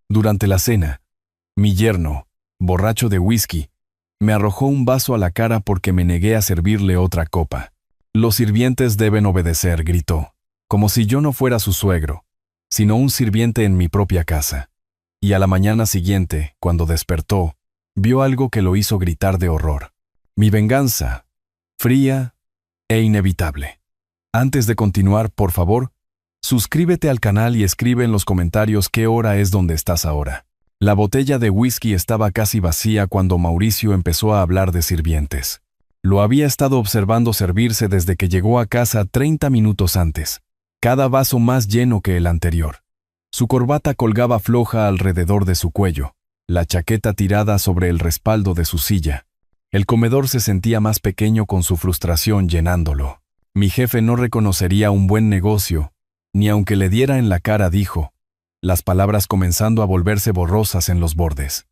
Durante la cena, mi yerno, borracho de whisky, me arrojó un vaso a la cara porque me negué a servirle otra copa. Los sirvientes deben obedecer, gritó, como si yo no fuera su suegro, sino un sirviente en mi propia casa. Y a la mañana siguiente, cuando despertó, vio algo que lo hizo gritar de horror. Mi venganza, fría e inevitable. Antes de continuar, por favor, suscríbete al canal y escribe en los comentarios qué hora es donde estás ahora. La botella de whisky estaba casi vacía cuando Mauricio empezó a hablar de sirvientes. Lo había estado observando servirse desde que llegó a casa 30 minutos antes, cada vaso más lleno que el anterior. Su corbata colgaba floja alrededor de su cuello, la chaqueta tirada sobre el respaldo de su silla. El comedor se sentía más pequeño con su frustración llenándolo. Mi jefe no reconocería un buen negocio, ni aunque le diera en la cara, dijo, las palabras comenzando a volverse borrosas en los bordes.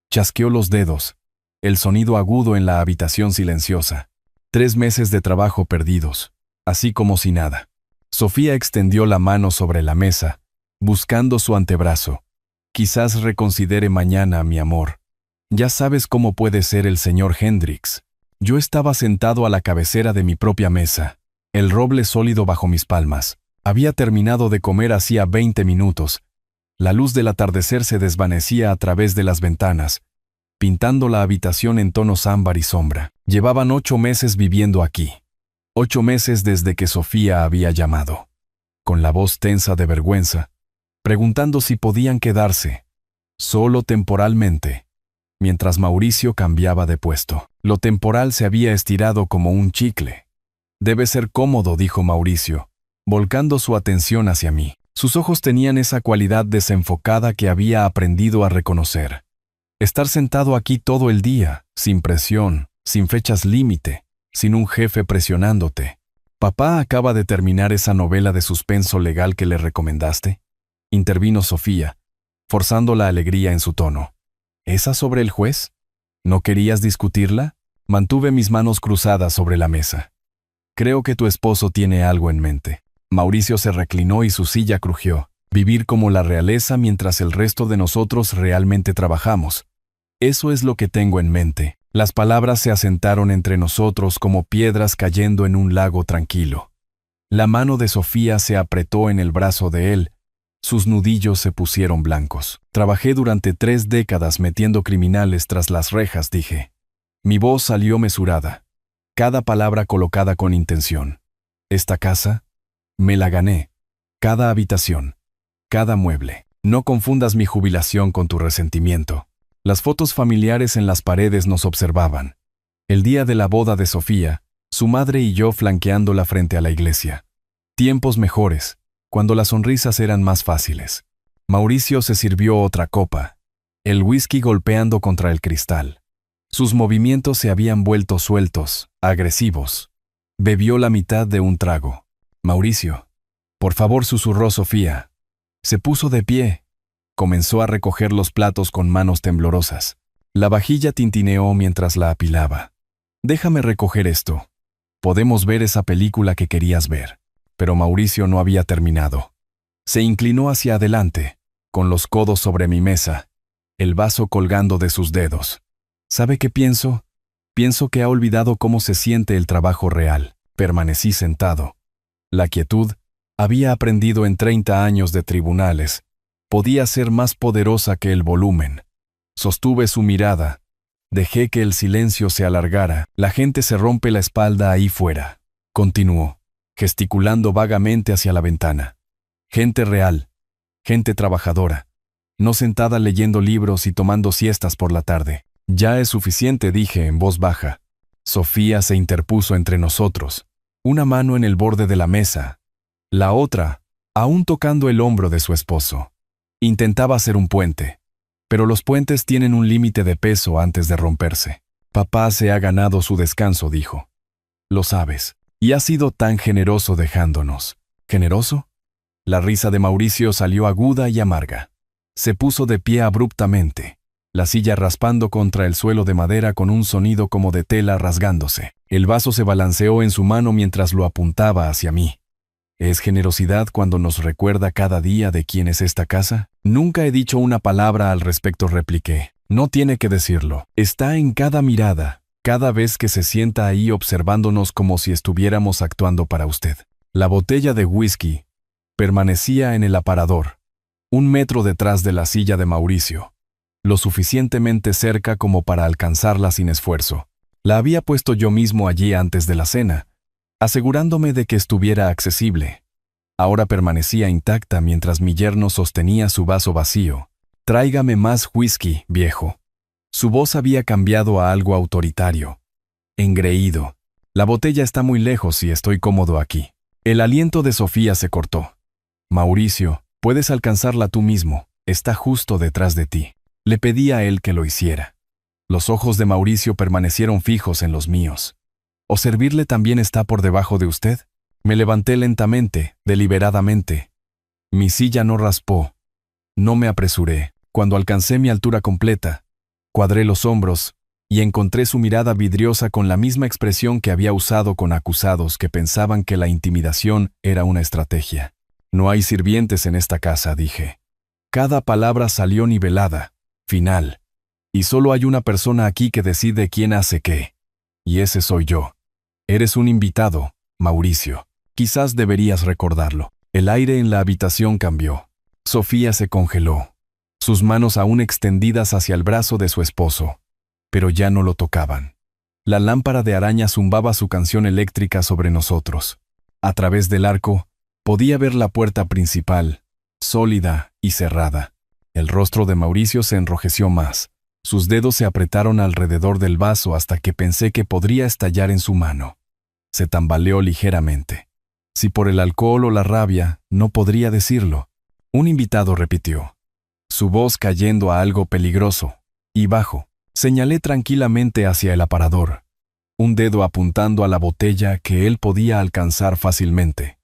Chasqueó los dedos, el sonido agudo en la habitación silenciosa. 3 meses de trabajo perdidos, así como si nada. Sofía extendió la mano sobre la mesa, buscando su antebrazo. Quizás reconsidere mañana, mi amor. Ya sabes cómo puede ser el señor Hendricks. Yo estaba sentado a la cabecera de mi propia mesa, el roble sólido bajo mis palmas. Había terminado de comer hacía 20 minutos. La luz del atardecer se desvanecía a través de las ventanas, pintando la habitación en tonos ámbar y sombra. Llevaban 8 meses viviendo aquí. 8 meses desde que Sofía había llamado, con la voz tensa de vergüenza, preguntando si podían quedarse, solo temporalmente, mientras Mauricio cambiaba de puesto. Lo temporal se había estirado como un chicle. Debe ser cómodo, dijo Mauricio, volcando su atención hacia mí. Sus ojos tenían esa cualidad desenfocada que había aprendido a reconocer. Estar sentado aquí todo el día, sin presión, sin fechas límite, sin un jefe presionándote. ¿Papá acaba de terminar esa novela de suspenso legal que le recomendaste? Intervino Sofía, forzando la alegría en su tono. ¿Esa sobre el juez? ¿No querías discutirla? Mantuve mis manos cruzadas sobre la mesa. Creo que tu esposo tiene algo en mente. Mauricio se reclinó y su silla crujió. Vivir como la realeza mientras el resto de nosotros realmente trabajamos. Eso es lo que tengo en mente. Las palabras se asentaron entre nosotros como piedras cayendo en un lago tranquilo. La mano de Sofía se apretó en el brazo de él. Sus nudillos se pusieron blancos. Trabajé durante 3 décadas metiendo criminales tras las rejas, dije. Mi voz salió mesurada, cada palabra colocada con intención. Esta casa, me la gané. Cada habitación, cada mueble. No confundas mi jubilación con tu resentimiento. Las fotos familiares en las paredes nos observaban. El día de la boda de Sofía, su madre y yo flanqueándola frente a la iglesia. Tiempos mejores, cuando las sonrisas eran más fáciles. Mauricio se sirvió otra copa, el whisky golpeando contra el cristal. Sus movimientos se habían vuelto sueltos, agresivos. Bebió la mitad de un trago. Mauricio, por favor, susurró Sofía. Se puso de pie. Comenzó a recoger los platos con manos temblorosas. La vajilla tintineó mientras la apilaba. Déjame recoger esto. Podemos ver esa película que querías ver. Pero Mauricio no había terminado. Se inclinó hacia adelante, con los codos sobre mi mesa, el vaso colgando de sus dedos. ¿Sabe qué pienso? Pienso que ha olvidado cómo se siente el trabajo real. Permanecí sentado. La quietud, había aprendido en 30 años de tribunales, podía ser más poderosa que el volumen. Sostuve su mirada. Dejé que el silencio se alargara. La gente se rompe la espalda ahí fuera. Continuó, gesticulando vagamente hacia la ventana. Gente real, gente trabajadora, no sentada leyendo libros y tomando siestas por la tarde. Ya es suficiente, dije en voz baja. Sofía se interpuso entre nosotros, una mano en el borde de la mesa, la otra, aún tocando el hombro de su esposo. Intentaba hacer un puente, pero los puentes tienen un límite de peso antes de romperse. Papá se ha ganado su descanso, dijo. Lo sabes, y ha sido tan generoso dejándonos. ¿Generoso? La risa de Mauricio salió aguda y amarga. Se puso de pie abruptamente, la silla raspando contra el suelo de madera con un sonido como de tela rasgándose. El vaso se balanceó en su mano mientras lo apuntaba hacia mí. ¿Es generosidad cuando nos recuerda cada día de quién es esta casa? Nunca he dicho una palabra al respecto, repliqué. No tiene que decirlo. Está en cada mirada, cada vez que se sienta ahí observándonos como si estuviéramos actuando para usted. La botella de whisky permanecía en el aparador, 1 metro detrás de la silla de Mauricio, lo suficientemente cerca como para alcanzarla sin esfuerzo. La había puesto yo mismo allí antes de la cena, asegurándome de que estuviera accesible. Ahora permanecía intacta mientras mi yerno sostenía su vaso vacío. «Tráigame más whisky, viejo». Su voz había cambiado a algo autoritario, engreído. «La botella está muy lejos y estoy cómodo aquí». El aliento de Sofía se cortó. «Mauricio, puedes alcanzarla tú mismo, está justo detrás de ti». Le pedí a él que lo hiciera. Los ojos de Mauricio permanecieron fijos en los míos. ¿O servirle también está por debajo de usted? Me levanté lentamente, deliberadamente. Mi silla no raspó. No me apresuré. Cuando alcancé mi altura completa, cuadré los hombros y encontré su mirada vidriosa con la misma expresión que había usado con acusados que pensaban que la intimidación era una estrategia. «No hay sirvientes en esta casa», dije. Cada palabra salió nivelada, final. Y solo hay una persona aquí que decide quién hace qué. Y ese soy yo. Eres un invitado, Mauricio. Quizás deberías recordarlo. El aire en la habitación cambió. Sofía se congeló, sus manos aún extendidas hacia el brazo de su esposo, pero ya no lo tocaban. La lámpara de araña zumbaba su canción eléctrica sobre nosotros. A través del arco, podía ver la puerta principal, sólida y cerrada. El rostro de Mauricio se enrojeció más. Sus dedos se apretaron alrededor del vaso hasta que pensé que podría estallar en su mano. Se tambaleó ligeramente. Si por el alcohol o la rabia, no podría decirlo. Un invitado, repitió, su voz cayendo a algo peligroso y bajo. Señalé tranquilamente hacia el aparador, un dedo apuntando a la botella que él podía alcanzar fácilmente.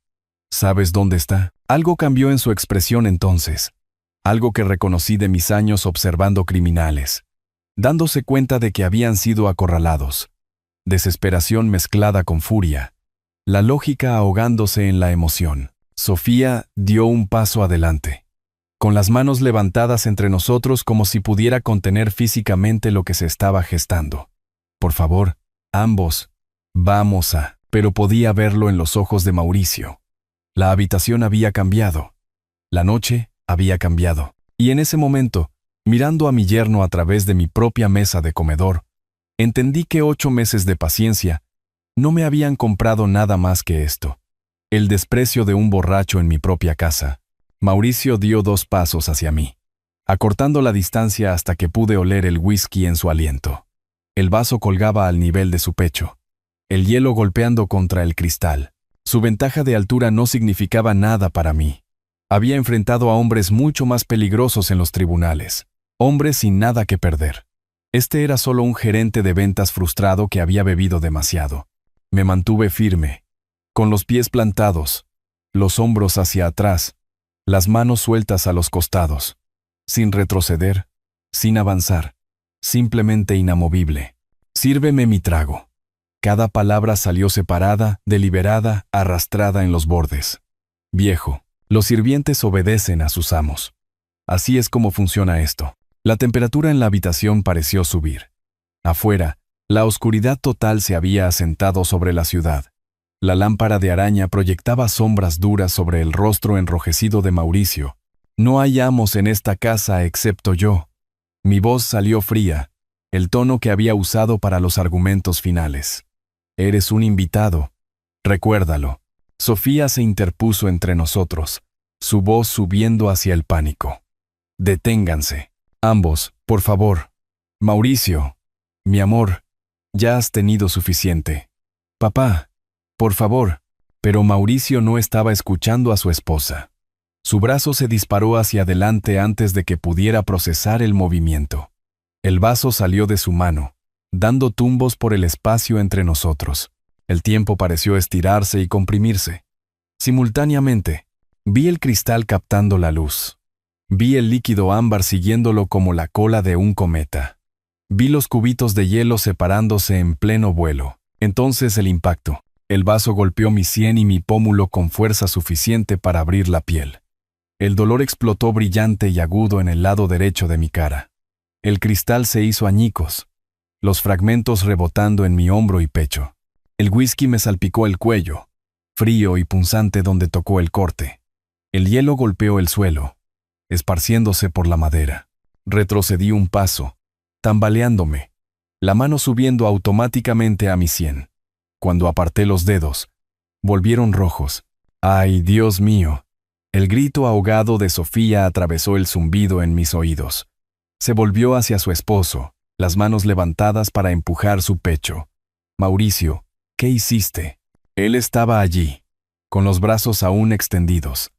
¿Sabes dónde está? Algo cambió en su expresión entonces, algo que reconocí de mis años observando criminales, dándose cuenta de que habían sido acorralados. Desesperación mezclada con furia, la lógica ahogándose en la emoción. Sofía dio un paso adelante, con las manos levantadas entre nosotros como si pudiera contener físicamente lo que se estaba gestando. «Por favor, ambos, vamos a...» Pero podía verlo en los ojos de Mauricio. La habitación había cambiado. La noche había cambiado. Y en ese momento, mirando a mi yerno a través de mi propia mesa de comedor, entendí que 8 meses de paciencia no me habían comprado nada más que esto. El desprecio de un borracho en mi propia casa. Mauricio dio 2 pasos hacia mí, acortando la distancia hasta que pude oler el whisky en su aliento. El vaso colgaba al nivel de su pecho, el hielo golpeando contra el cristal. Su ventaja de altura no significaba nada para mí. Había enfrentado a hombres mucho más peligrosos en los tribunales, hombres sin nada que perder. Este era solo un gerente de ventas frustrado que había bebido demasiado. Me mantuve firme, con los pies plantados, los hombros hacia atrás, las manos sueltas a los costados, sin retroceder, sin avanzar, simplemente inamovible. «Sírveme mi trago». Cada palabra salió separada, deliberada, arrastrada en los bordes. «Viejo, los sirvientes obedecen a sus amos. Así es como funciona esto». La temperatura en la habitación pareció subir. Afuera, la oscuridad total se había asentado sobre la ciudad. La lámpara de araña proyectaba sombras duras sobre el rostro enrojecido de Mauricio. «No hay amos en esta casa excepto yo». Mi voz salió fría, el tono que había usado para los argumentos finales. «Eres un invitado. Recuérdalo». Sofía se interpuso entre nosotros, su voz subiendo hacia el pánico. «Deténganse. Ambos, por favor. Mauricio, mi amor, ya has tenido suficiente. Papá, por favor». Pero Mauricio no estaba escuchando a su esposa. Su brazo se disparó hacia adelante antes de que pudiera procesar el movimiento. El vaso salió de su mano, dando tumbos por el espacio entre nosotros. El tiempo pareció estirarse y comprimirse. Simultáneamente, vi el cristal captando la luz. Vi el líquido ámbar siguiéndolo como la cola de un cometa. Vi los cubitos de hielo separándose en pleno vuelo. Entonces el impacto. El vaso golpeó mi sien y mi pómulo con fuerza suficiente para abrir la piel. El dolor explotó brillante y agudo en el lado derecho de mi cara. El cristal se hizo añicos, los fragmentos rebotando en mi hombro y pecho. El whisky me salpicó el cuello, frío y punzante donde tocó el corte. El hielo golpeó el suelo, esparciéndose por la madera. Retrocedí un paso, tambaleándome, la mano subiendo automáticamente a mi sien. Cuando aparté los dedos, volvieron rojos. ¡Ay, Dios mío! El grito ahogado de Sofía atravesó el zumbido en mis oídos. Se volvió hacia su esposo, las manos levantadas para empujar su pecho. Mauricio, ¿qué hiciste? Él estaba allí, con los brazos aún extendidos,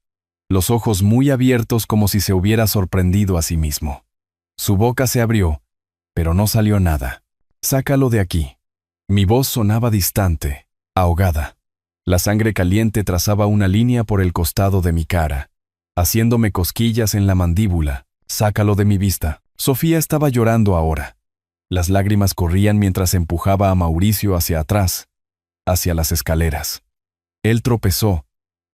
los ojos muy abiertos como si se hubiera sorprendido a sí mismo. Su boca se abrió, pero no salió nada. «Sácalo de aquí». Mi voz sonaba distante, ahogada. La sangre caliente trazaba una línea por el costado de mi cara, haciéndome cosquillas en la mandíbula. «Sácalo de mi vista». Sofía estaba llorando ahora. Las lágrimas corrían mientras empujaba a Mauricio hacia atrás, hacia las escaleras. Él tropezó,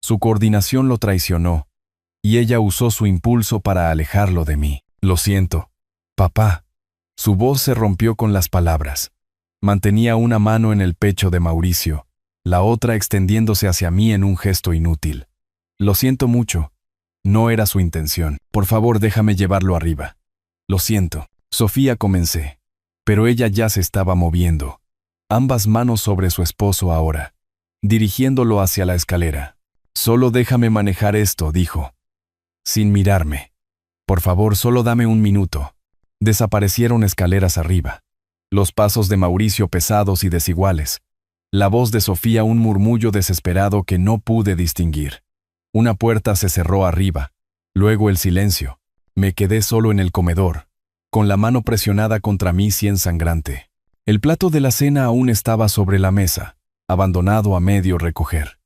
su coordinación lo traicionó, y ella usó su impulso para alejarlo de mí. «Lo siento, papá». Su voz se rompió con las palabras. Mantenía una mano en el pecho de Mauricio, la otra extendiéndose hacia mí en un gesto inútil. «Lo siento mucho. No era su intención. Por favor, déjame llevarlo arriba». «Lo siento». Sofía, comencé, pero ella ya se estaba moviendo, ambas manos sobre su esposo ahora, dirigiéndolo hacia la escalera. «Solo déjame manejar esto», dijo, sin mirarme. «Por favor, solo dame un minuto». Desaparecieron escaleras arriba. Los pasos de Mauricio pesados y desiguales. La voz de Sofía un murmullo desesperado que no pude distinguir. Una puerta se cerró arriba. Luego el silencio. Me quedé solo en el comedor, con la mano presionada contra mi sien sangrante. El plato de la cena aún estaba sobre la mesa, abandonado a medio recoger.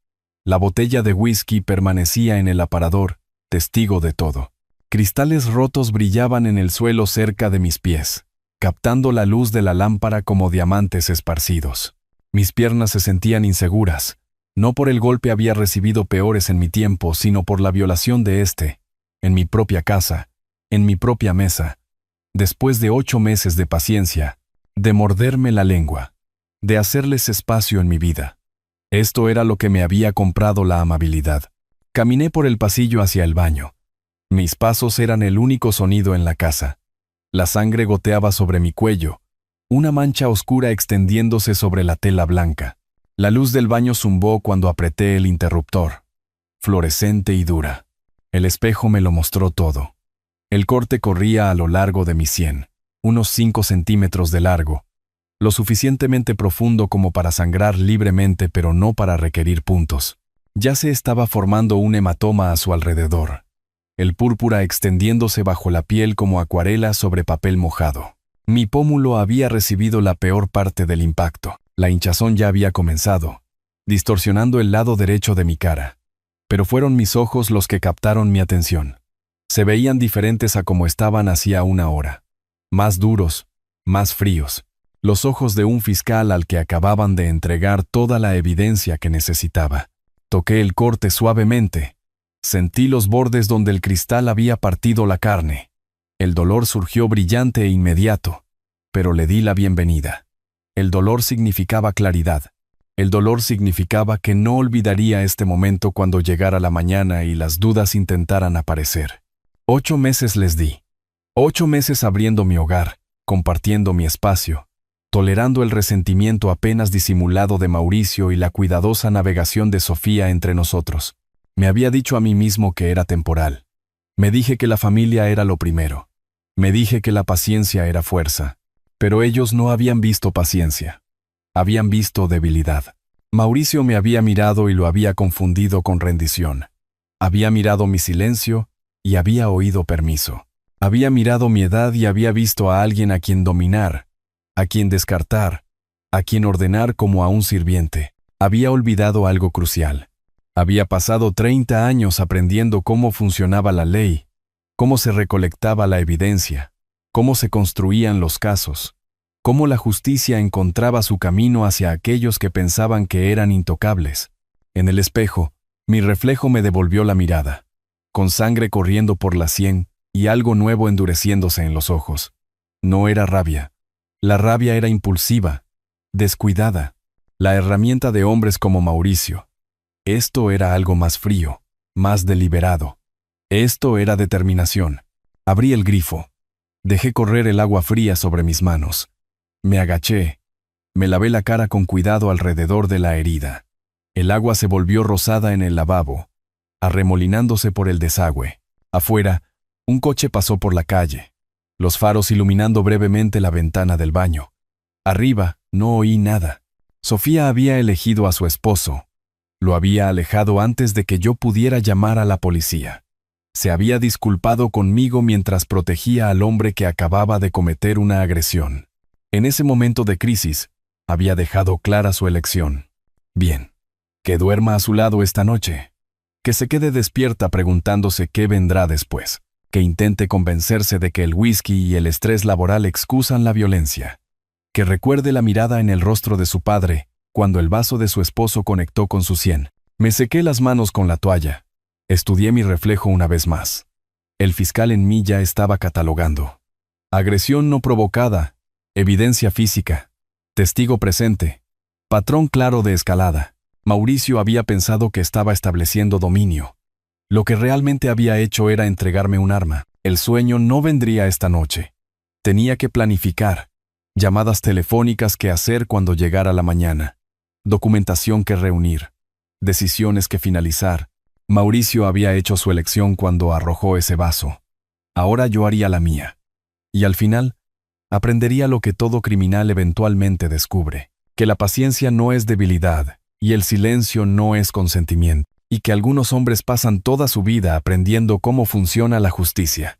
La botella de whisky permanecía en el aparador, testigo de todo. Cristales rotos brillaban en el suelo cerca de mis pies, captando la luz de la lámpara como diamantes esparcidos. Mis piernas se sentían inseguras. No por el golpe había recibido peores en mi tiempo, sino por la violación de este, en mi propia casa, en mi propia mesa. Después de 8 meses de paciencia, de morderme la lengua, de hacerles espacio en mi vida. Esto era lo que me había comprado la amabilidad. Caminé por el pasillo hacia el baño. Mis pasos eran el único sonido en la casa. La sangre goteaba sobre mi cuello, una mancha oscura extendiéndose sobre la tela blanca. La luz del baño zumbó cuando apreté el interruptor, fluorescente y dura. El espejo me lo mostró todo. El corte corría a lo largo de mi sien, unos 5 centímetros de largo, lo suficientemente profundo como para sangrar libremente pero no para requerir puntos. Ya se estaba formando un hematoma a su alrededor, el púrpura extendiéndose bajo la piel como acuarela sobre papel mojado. Mi pómulo había recibido la peor parte del impacto. La hinchazón ya había comenzado, distorsionando el lado derecho de mi cara. Pero fueron mis ojos los que captaron mi atención. Se veían diferentes a como estaban hacía una hora. Más duros, más fríos. Los ojos de un fiscal al que acababan de entregar toda la evidencia que necesitaba. Toqué el corte suavemente. Sentí los bordes donde el cristal había partido la carne. El dolor surgió brillante e inmediato, pero le di la bienvenida. El dolor significaba claridad. El dolor significaba que no olvidaría este momento cuando llegara la mañana y las dudas intentaran aparecer. 8 meses les di. 8 meses abriendo mi hogar, compartiendo mi espacio, tolerando el resentimiento apenas disimulado de Mauricio y la cuidadosa navegación de Sofía entre nosotros. Me había dicho a mí mismo que era temporal. Me dije que la familia era lo primero. Me dije que la paciencia era fuerza. Pero ellos no habían visto paciencia. Habían visto debilidad. Mauricio me había mirado y lo había confundido con rendición. Había mirado mi silencio y había oído permiso. Había mirado mi edad y había visto a alguien a quien dominar, a quien descartar, a quien ordenar como a un sirviente. Había olvidado algo crucial. Había pasado 30 años aprendiendo cómo funcionaba la ley, cómo se recolectaba la evidencia, cómo se construían los casos. cómo la justicia encontraba su camino hacia aquellos que pensaban que eran intocables. En el espejo, mi reflejo me devolvió la mirada, con sangre corriendo por la sien y algo nuevo endureciéndose en los ojos. No era rabia. La rabia era impulsiva, descuidada, la herramienta de hombres como Mauricio. Esto era algo más frío, más deliberado. Esto era determinación. Abrí el grifo. Dejé correr el agua fría sobre mis manos. Me agaché. Me lavé la cara con cuidado alrededor de la herida. El agua se volvió rosada en el lavabo, arremolinándose por el desagüe. Afuera, un coche pasó por la calle, los faros iluminando brevemente la ventana del baño. Arriba, no oí nada. Sofía había elegido a su esposo. Lo había alejado antes de que yo pudiera llamar a la policía. Se había disculpado conmigo mientras protegía al hombre que acababa de cometer una agresión. En ese momento de crisis, había dejado clara su elección. Bien, que duerma a su lado esta noche. Que se quede despierta preguntándose qué vendrá después. Que intente convencerse de que el whisky y el estrés laboral excusan la violencia. Que recuerde la mirada en el rostro de su padre cuando el vaso de su esposo conectó con su sien. Me sequé las manos con la toalla. Estudié mi reflejo una vez más. El fiscal en mí ya estaba catalogando. Agresión no provocada, evidencia física, testigo presente, patrón claro de escalada. Mauricio había pensado que estaba estableciendo dominio. Lo que realmente había hecho era entregarme un arma. El sueño no vendría esta noche. Tenía que planificar. Llamadas telefónicas que hacer cuando llegara la mañana. Documentación que reunir. Decisiones que finalizar. Mauricio había hecho su elección cuando arrojó ese vaso. Ahora yo haría la mía. Y al final, aprendería lo que todo criminal eventualmente descubre. Que la paciencia no es debilidad, y el silencio no es consentimiento. Y que algunos hombres pasan toda su vida aprendiendo cómo funciona la justicia.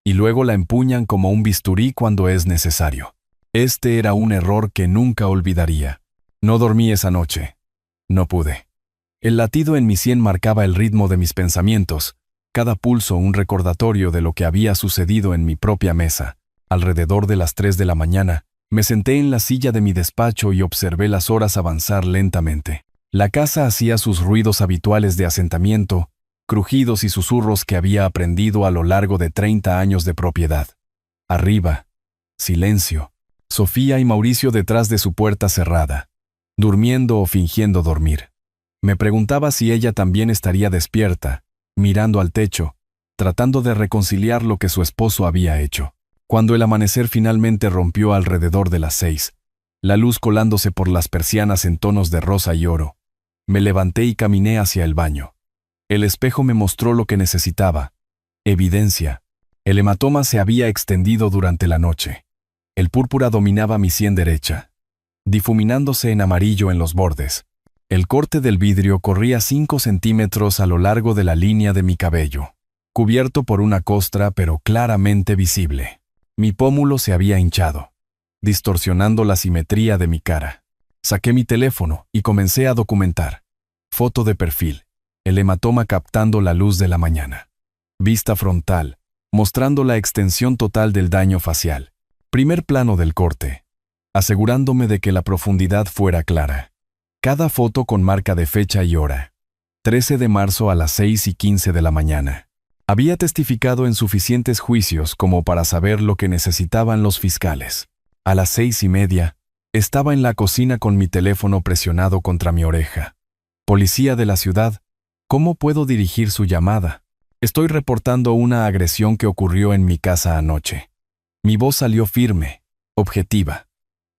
Y luego la empuñan como un bisturí cuando es necesario. Este era un error que nunca olvidaría. No dormí esa noche. No pude. El latido en mi sien marcaba el ritmo de mis pensamientos, cada pulso un recordatorio de lo que había sucedido en mi propia mesa. Alrededor de las 3 de la mañana, me senté en la silla de mi despacho y observé las horas avanzar lentamente. La casa hacía sus ruidos habituales de asentamiento, crujidos y susurros que había aprendido a lo largo de 30 años de propiedad. Arriba, silencio. Sofía y Mauricio detrás de su puerta cerrada, durmiendo o fingiendo dormir. Me preguntaba si ella también estaría despierta, mirando al techo, tratando de reconciliar lo que su esposo había hecho. Cuando el amanecer finalmente rompió alrededor de las 6, la luz colándose por las persianas en tonos de rosa y oro, me levanté y caminé hacia el baño. El espejo me mostró lo que necesitaba. Evidencia. El hematoma se había extendido durante la noche. El púrpura dominaba mi sien derecha, difuminándose en amarillo en los bordes. El corte del vidrio corría 5 centímetros a lo largo de la línea de mi cabello, cubierto por una costra pero claramente visible. Mi pómulo se había hinchado, distorsionando la simetría de mi cara. Saqué mi teléfono y comencé a documentar. Foto de perfil, el hematoma captando la luz de la mañana. Vista frontal, mostrando la extensión total del daño facial. Primer plano del corte, asegurándome de que la profundidad fuera clara. Cada foto con marca de fecha y hora. 13 de marzo a las 6:15 de la mañana. Había testificado en suficientes juicios como para saber lo que necesitaban los fiscales. A las 6:30, estaba en la cocina con mi teléfono presionado contra mi oreja. Policía de la ciudad, ¿cómo puedo dirigir su llamada? Estoy reportando una agresión que ocurrió en mi casa anoche. Mi voz salió firme, objetiva.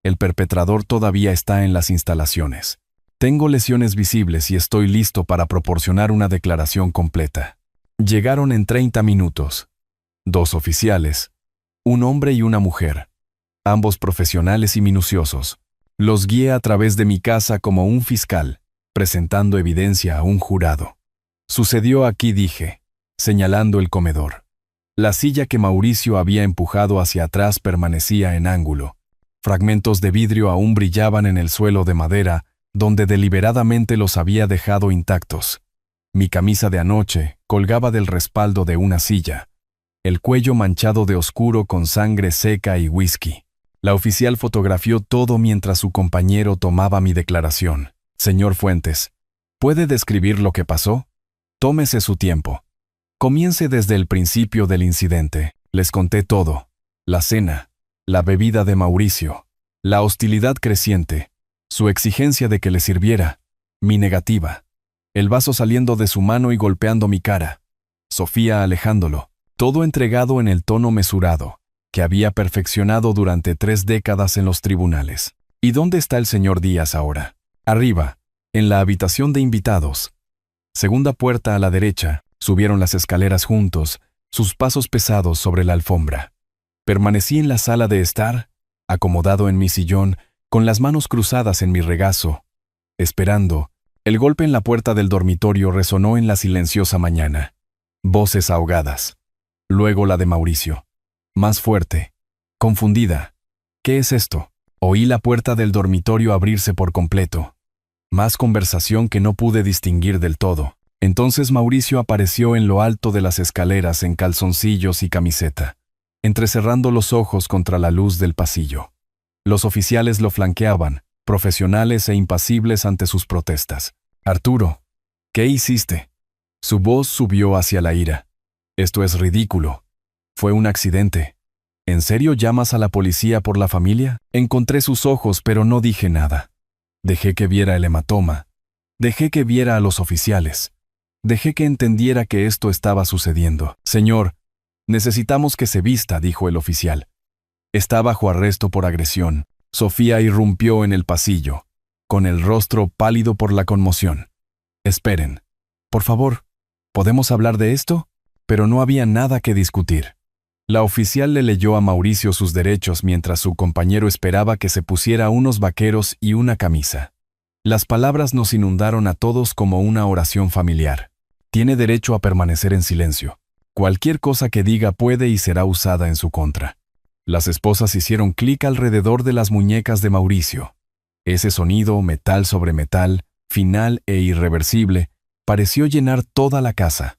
El perpetrador todavía está en las instalaciones. Tengo lesiones visibles y estoy listo para proporcionar una declaración completa. Llegaron en 30 minutos. 2 oficiales, un hombre y una mujer, ambos profesionales y minuciosos. Los guié a través de mi casa como un fiscal, presentando evidencia a un jurado. Sucedió aquí, dije, señalando el comedor. La silla que Mauricio había empujado hacia atrás permanecía en ángulo. Fragmentos de vidrio aún brillaban en el suelo de madera, donde deliberadamente los había dejado intactos. Mi camisa de anoche colgaba del respaldo de una silla, el cuello manchado de oscuro con sangre seca y whisky. La oficial fotografió todo mientras su compañero tomaba mi declaración. Señor Fuentes, ¿puede describir lo que pasó? Tómese su tiempo. Comience desde el principio del incidente. Les conté todo. La cena, la bebida de Mauricio, la hostilidad creciente, su exigencia de que le sirviera, mi negativa, el vaso saliendo de su mano y golpeando mi cara, Sofía alejándolo, todo entregado en el tono mesurado, que había perfeccionado durante 3 décadas en los tribunales. ¿Y dónde está el señor Díaz ahora? Arriba, en la habitación de invitados. Segunda puerta a la derecha. Subieron las escaleras juntos, sus pasos pesados sobre la alfombra. Permanecí en la sala de estar, acomodado en mi sillón, con las manos cruzadas en mi regazo, esperando. El golpe en la puerta del dormitorio resonó en la silenciosa mañana. Voces ahogadas. Luego la de Mauricio. Más fuerte. Confundida. ¿Qué es esto? Oí la puerta del dormitorio abrirse por completo. Más conversación que no pude distinguir del todo. Entonces Mauricio apareció en lo alto de las escaleras en calzoncillos y camiseta, entrecerrando los ojos contra la luz del pasillo. Los oficiales lo flanqueaban, profesionales e impasibles ante sus protestas. Arturo, ¿qué hiciste? Su voz subió hacia la ira. Esto es ridículo. Fue un accidente. ¿En serio llamas a la policía por la familia? Encontré sus ojos, pero no dije nada. Dejé que viera el hematoma. Dejé que viera a los oficiales. Dejé que entendiera que esto estaba sucediendo. Señor, necesitamos que se vista, dijo el oficial. Está bajo arresto por agresión. Sofía irrumpió en el pasillo, con el rostro pálido por la conmoción. Esperen. Por favor, ¿podemos hablar de esto? Pero no había nada que discutir. La oficial le leyó a Mauricio sus derechos mientras su compañero esperaba que se pusiera unos vaqueros y una camisa. Las palabras nos inundaron a todos como una oración familiar. Tiene derecho a permanecer en silencio. Cualquier cosa que diga puede y será usada en su contra. Las esposas hicieron clic alrededor de las muñecas de Mauricio. Ese sonido, metal sobre metal, final e irreversible, pareció llenar toda la casa.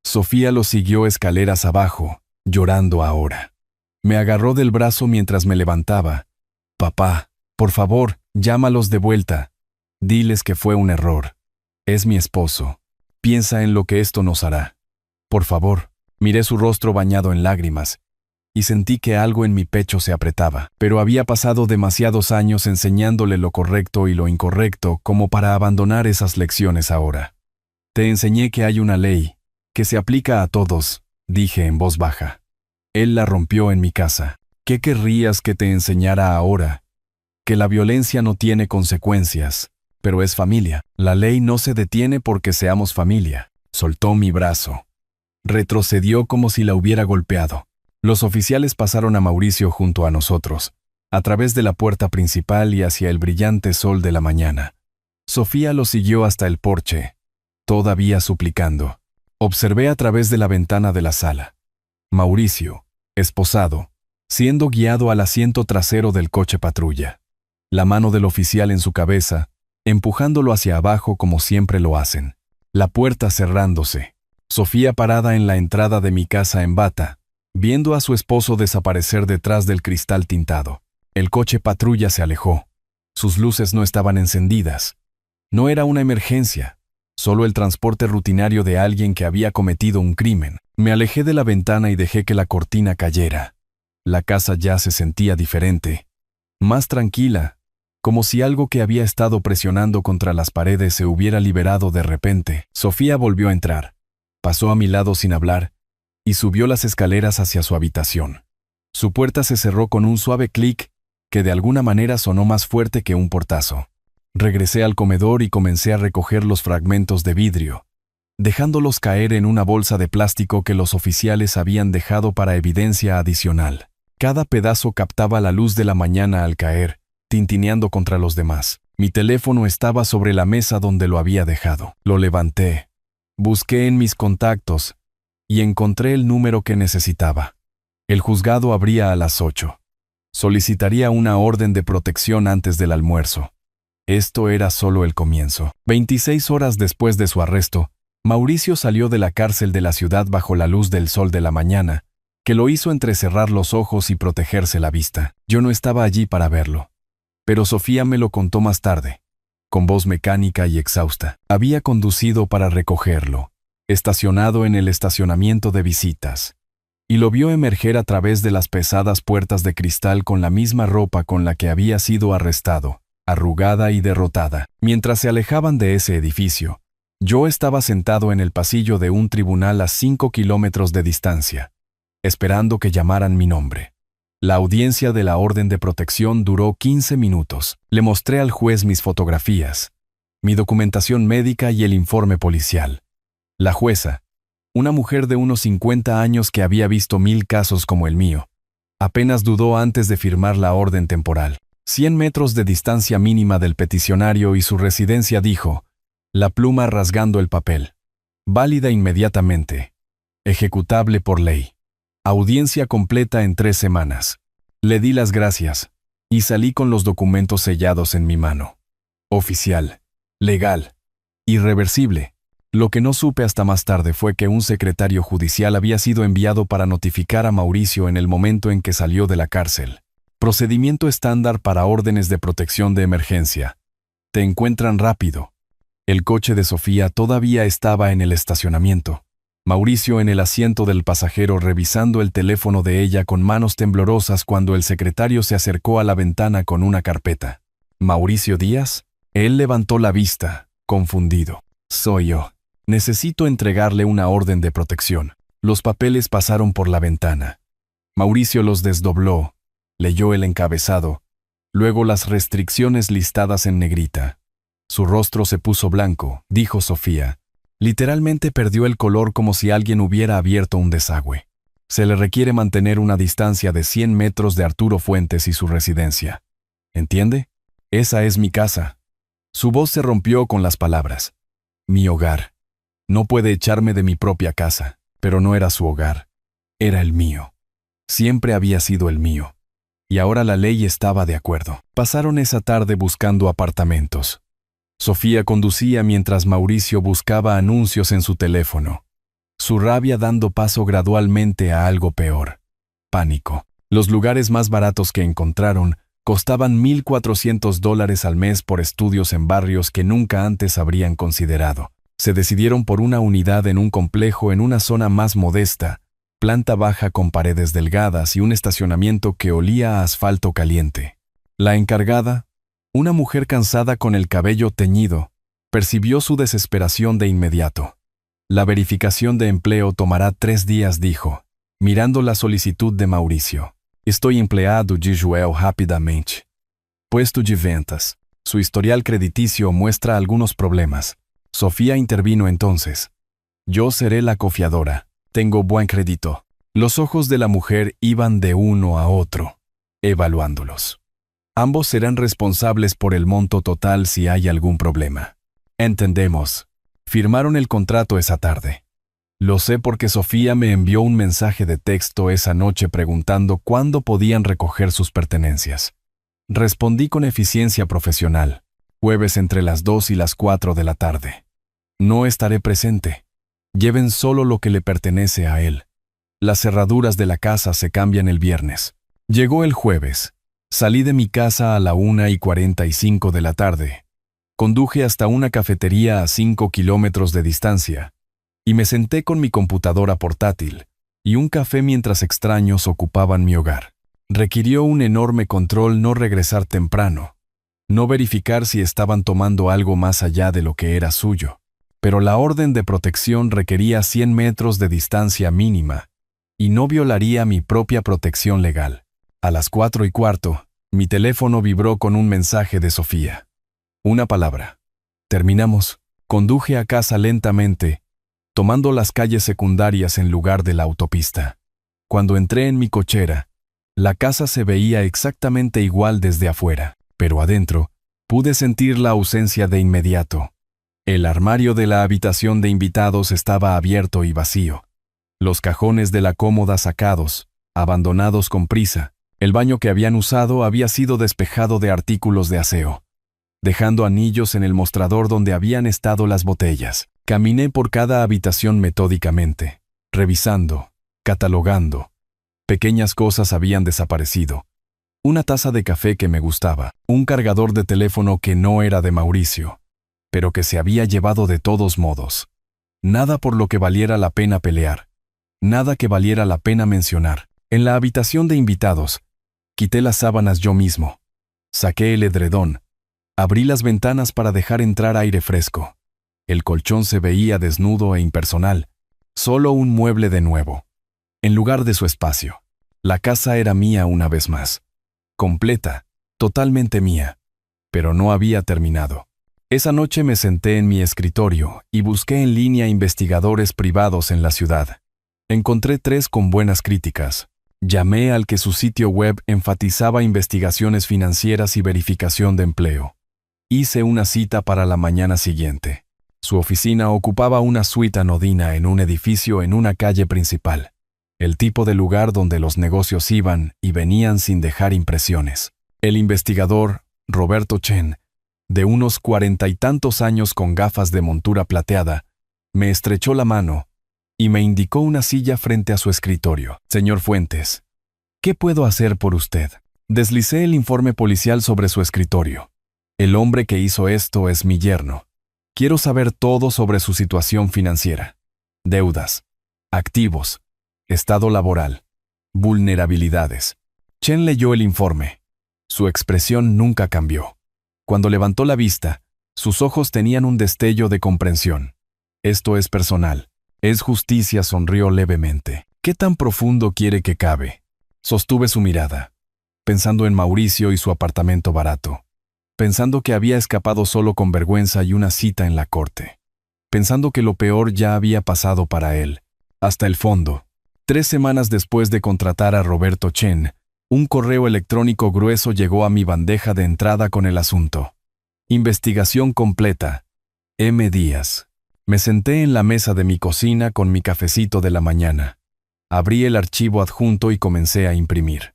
Sofía lo siguió escaleras abajo, llorando ahora. Me agarró del brazo mientras me levantaba. Papá, por favor, llámalos de vuelta. Diles que fue un error. Es mi esposo. Piensa en lo que esto nos hará. Por favor. Miré su rostro bañado en lágrimas, y sentí que algo en mi pecho se apretaba, pero había pasado demasiados años enseñándole lo correcto y lo incorrecto como para abandonar esas lecciones ahora. Te enseñé que hay una ley, que se aplica a todos, dije en voz baja. Él la rompió en mi casa. ¿Qué querrías que te enseñara ahora? Que la violencia no tiene consecuencias. Pero es familia. La ley no se detiene porque seamos familia. Soltó mi brazo. Retrocedió como si la hubiera golpeado. Los oficiales pasaron a Mauricio junto a nosotros, a través de la puerta principal y hacia el brillante sol de la mañana. Sofía lo siguió hasta el porche, todavía suplicando. Observé a través de la ventana de la sala. Mauricio, esposado, siendo guiado al asiento trasero del coche patrulla. La mano del oficial en su cabeza, empujándolo hacia abajo como siempre lo hacen. La puerta cerrándose. Sofía parada en la entrada de mi casa en bata, viendo a su esposo desaparecer detrás del cristal tintado. El coche patrulla se alejó. Sus luces no estaban encendidas. No era una emergencia, solo el transporte rutinario de alguien que había cometido un crimen. Me alejé de la ventana y dejé que la cortina cayera. La casa ya se sentía diferente, más tranquila, como si algo que había estado presionando contra las paredes se hubiera liberado de repente. Sofía volvió a entrar, pasó a mi lado sin hablar, y subió las escaleras hacia su habitación. Su puerta se cerró con un suave clic que de alguna manera sonó más fuerte que un portazo. Regresé al comedor y comencé a recoger los fragmentos de vidrio, dejándolos caer en una bolsa de plástico que los oficiales habían dejado para evidencia adicional. Cada pedazo captaba la luz de la mañana al caer, tintineando contra los demás. Mi teléfono estaba sobre la mesa donde lo había dejado. Lo levanté. Busqué en mis contactos y encontré el número que necesitaba. El juzgado abría a las 8. Solicitaría una orden de protección antes del almuerzo. Esto era solo el comienzo. 26 horas después de su arresto, Mauricio salió de la cárcel de la ciudad bajo la luz del sol de la mañana, que lo hizo entrecerrar los ojos y protegerse la vista. Yo no estaba allí para verlo. Pero Sofía me lo contó más tarde, con voz mecánica y exhausta. Había conducido para recogerlo, estacionado en el estacionamiento de visitas, y lo vio emerger a través de las pesadas puertas de cristal con la misma ropa con la que había sido arrestado, arrugada y derrotada. Mientras se alejaban de ese edificio, yo estaba sentado en el pasillo de un tribunal a 5 kilómetros de distancia, esperando que llamaran mi nombre. La audiencia de la orden de protección duró 15 minutos. Le mostré al juez mis fotografías, mi documentación médica y el informe policial. La jueza, una mujer de unos 50 años que había visto 1000 casos como el mío, apenas dudó antes de firmar la orden temporal. 100 metros de distancia mínima del peticionario y su residencia, dijo, la pluma rasgando el papel. Válida inmediatamente. Ejecutable por ley. Audiencia completa en 3 semanas. Le di las gracias y salí con los documentos sellados en mi mano. Oficial. Legal. Irreversible. Lo que no supe hasta más tarde fue que un secretario judicial había sido enviado para notificar a Mauricio en el momento en que salió de la cárcel. Procedimiento estándar para órdenes de protección de emergencia. Te encuentran rápido. El coche de Sofía todavía estaba en el estacionamiento. Mauricio en el asiento del pasajero revisando el teléfono de ella con manos temblorosas cuando el secretario se acercó a la ventana con una carpeta. ¿Mauricio Díaz? Él levantó la vista, confundido. Soy yo. Necesito entregarle una orden de protección. Los papeles pasaron por la ventana. Mauricio los desdobló, leyó el encabezado, luego las restricciones listadas en negrita. Su rostro se puso blanco, dijo Sofía. Literalmente perdió el color como si alguien hubiera abierto un desagüe. Se le requiere mantener una distancia de 100 metros de Arturo Fuentes y su residencia. ¿Entiende? Esa es mi casa. Su voz se rompió con las palabras. Mi hogar. No puede echarme de mi propia casa, pero no era su hogar. Era el mío. Siempre había sido el mío. Y ahora la ley estaba de acuerdo. Pasaron esa tarde buscando apartamentos. Sofía conducía mientras Mauricio buscaba anuncios en su teléfono. Su rabia dando paso gradualmente a algo peor. Pánico. Los lugares más baratos que encontraron costaban $1,400 al mes por estudios en barrios que nunca antes habrían considerado. Se decidieron por una unidad en un complejo en una zona más modesta, planta baja con paredes delgadas y un estacionamiento que olía a asfalto caliente. La encargada, una mujer cansada con el cabello teñido, percibió su desesperación de inmediato. La verificación de empleo tomará 3 días, dijo, mirando la solicitud de Mauricio. Estoy empleado, dijo Joel rápidamente. Puesto de ventas. Su historial crediticio muestra algunos problemas. Sofía intervino entonces. Yo seré la confiadora. Tengo buen crédito. Los ojos de la mujer iban de uno a otro, evaluándolos. Ambos serán responsables por el monto total si hay algún problema. Entendemos. Firmaron el contrato esa tarde. Lo sé porque Sofía me envió un mensaje de texto esa noche preguntando cuándo podían recoger sus pertenencias. Respondí con eficiencia profesional. Jueves entre las 2 y las 4 de la tarde. No estaré presente. Lleven solo lo que le pertenece a él. Las cerraduras de la casa se cambian el viernes. Llegó el jueves. Salí de mi casa a la 1:45 de la tarde. Conduje hasta una cafetería a 5 kilómetros de distancia y me senté con mi computadora portátil y un café mientras extraños ocupaban mi hogar. Requirió un enorme control no regresar temprano, no verificar si estaban tomando algo más allá de lo que era suyo. Pero la orden de protección requería 100 metros de distancia mínima y no violaría mi propia protección legal. A las 4:15, mi teléfono vibró con un mensaje de Sofía. Una palabra. Terminamos. Conduje a casa lentamente, tomando las calles secundarias en lugar de la autopista. Cuando entré en mi cochera, la casa se veía exactamente igual desde afuera, pero adentro pude sentir la ausencia de inmediato. El armario de la habitación de invitados estaba abierto y vacío. Los cajones de la cómoda sacados, abandonados con prisa. El baño que habían usado había sido despejado de artículos de aseo, dejando anillos en el mostrador donde habían estado las botellas. Caminé por cada habitación metódicamente, revisando, catalogando, Pequeñas cosas habían desaparecido. Una taza de café que me gustaba, un cargador de teléfono que no era de Mauricio, pero que se había llevado de todos modos. Nada por lo que valiera la pena pelear. Nada que valiera la pena mencionar. En la habitación de invitados, quité las sábanas yo mismo. Saqué el edredón. Abrí las ventanas para dejar entrar aire fresco. El colchón se veía desnudo e impersonal, solo un mueble de nuevo, en lugar de su espacio. La casa era mía una vez más. Completa, totalmente mía. Pero no había terminado. Esa noche me senté en mi escritorio y busqué en línea investigadores privados en la ciudad. Encontré 3 con buenas críticas. Llamé al que su sitio web enfatizaba investigaciones financieras y verificación de empleo. Hice una cita para la mañana siguiente. Su oficina ocupaba una suite anodina en un edificio en una calle principal. El tipo de lugar donde los negocios iban y venían sin dejar impresiones. El investigador, Roberto Chen, de unos 40 y tantos años con gafas de montura plateada, me estrechó la mano y me indicó una silla frente a su escritorio. Señor Fuentes, ¿qué puedo hacer por usted? Deslicé el informe policial sobre su escritorio. El hombre que hizo esto es mi yerno. Quiero saber todo sobre su situación financiera. Deudas, activos, estado laboral, vulnerabilidades. Chen leyó el informe. Su expresión nunca cambió. Cuando levantó la vista, sus ojos tenían un destello de comprensión. Esto es personal. Es justicia, sonrió levemente. ¿Qué tan profundo quiere que cabe? Sostuve su mirada, pensando en Mauricio y su apartamento barato, pensando que había escapado solo con vergüenza y una cita en la corte, pensando que lo peor ya había pasado para él, hasta el fondo. 3 semanas después de contratar a Roberto Chen, un correo electrónico grueso llegó a mi bandeja de entrada con el asunto. Investigación completa. M. Díaz. Me senté en la mesa de mi cocina con mi cafecito de la mañana. Abrí el archivo adjunto y comencé a imprimir.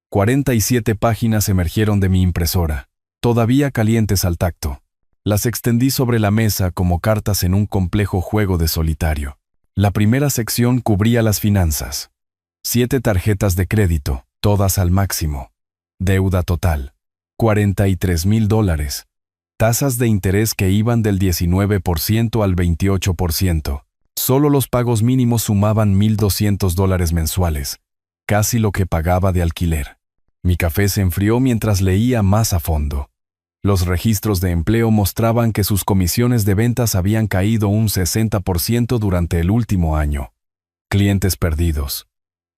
47 páginas emergieron de mi impresora, todavía calientes al tacto. Las extendí sobre la mesa como cartas en un complejo juego de solitario. La primera sección cubría las finanzas. 7 tarjetas de crédito, todas al máximo. Deuda total. $43,000. Tasas de interés que iban del 19% al 28%. Solo los pagos mínimos sumaban $1,200 mensuales, casi lo que pagaba de alquiler. Mi café se enfrió mientras leía más a fondo. Los registros de empleo mostraban que sus comisiones de ventas habían caído un 60% durante el último año. Clientes perdidos.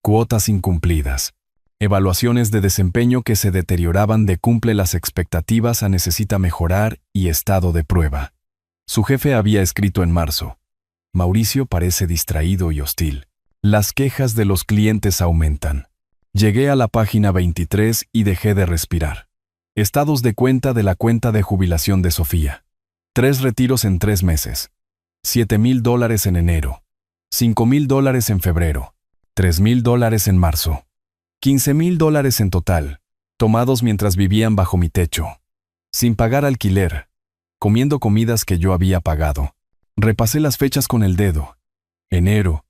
Cuotas incumplidas. Evaluaciones de desempeño que se deterioraban de cumple las expectativas a necesita mejorar y estado de prueba. Su jefe había escrito en marzo. Mauricio parece distraído y hostil. Las quejas de los clientes aumentan. Llegué a la página 23 y dejé de respirar. Estados de cuenta de la cuenta de jubilación de Sofía. 3 retiros en 3 meses. $7,000 en enero. $5,000 en febrero. $3,000 en marzo. $15,000 en total, tomados mientras vivían bajo mi techo. Sin pagar alquiler. Comiendo comidas que yo había pagado. Repasé las fechas con el dedo. Enero,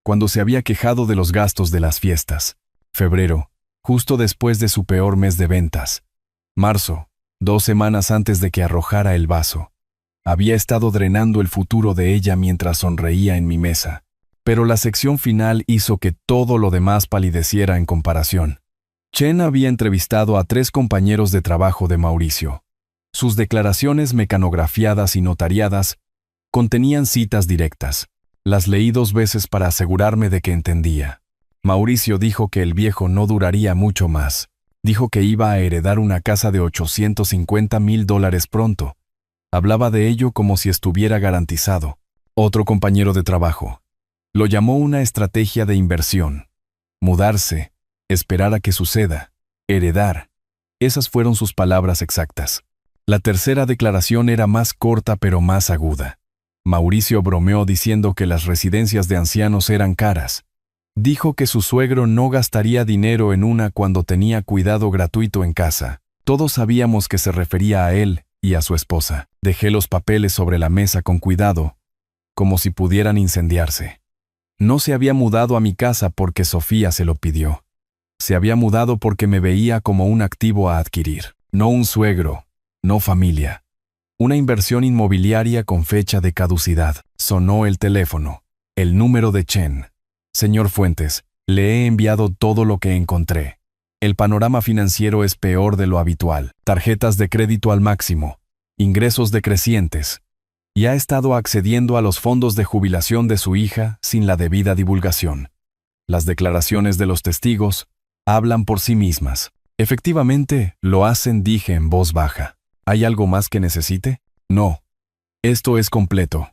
cuando se había quejado de los gastos de las fiestas. Febrero, justo después de su peor mes de ventas. Marzo, 2 semanas antes de que arrojara el vaso. Había estado drenando el futuro de ella mientras sonreía en mi mesa. Pero la sección final hizo que todo lo demás palideciera en comparación. Chen había entrevistado a 3 compañeros de trabajo de Mauricio. Sus declaraciones mecanografiadas y notariadas contenían citas directas. Las leí 2 veces para asegurarme de que entendía. Mauricio dijo que el viejo no duraría mucho más. Dijo que iba a heredar una casa de $850,000 pronto. Hablaba de ello como si estuviera garantizado. Otro compañero de trabajo lo llamó una estrategia de inversión. Mudarse, esperar a que suceda, heredar. Esas fueron sus palabras exactas. La tercera declaración era más corta pero más aguda. Mauricio bromeó diciendo que las residencias de ancianos eran caras. Dijo que su suegro no gastaría dinero en una cuando tenía cuidado gratuito en casa. Todos sabíamos que se refería a él y a su esposa. Dejé los papeles sobre la mesa con cuidado, como si pudieran incendiarse. No se había mudado a mi casa porque Sofía se lo pidió. Se había mudado porque me veía como un activo a adquirir. No un suegro, no familia. Una inversión inmobiliaria con fecha de caducidad. Sonó el teléfono. El número de Chen. Señor Fuentes, le he enviado todo lo que encontré. El panorama financiero es peor de lo habitual. Tarjetas de crédito al máximo. Ingresos decrecientes. Y ha estado accediendo a los fondos de jubilación de su hija sin la debida divulgación. Las declaraciones de los testigos hablan por sí mismas. Efectivamente, lo hacen, dije en voz baja. ¿Hay algo más que necesite? No. Esto es completo.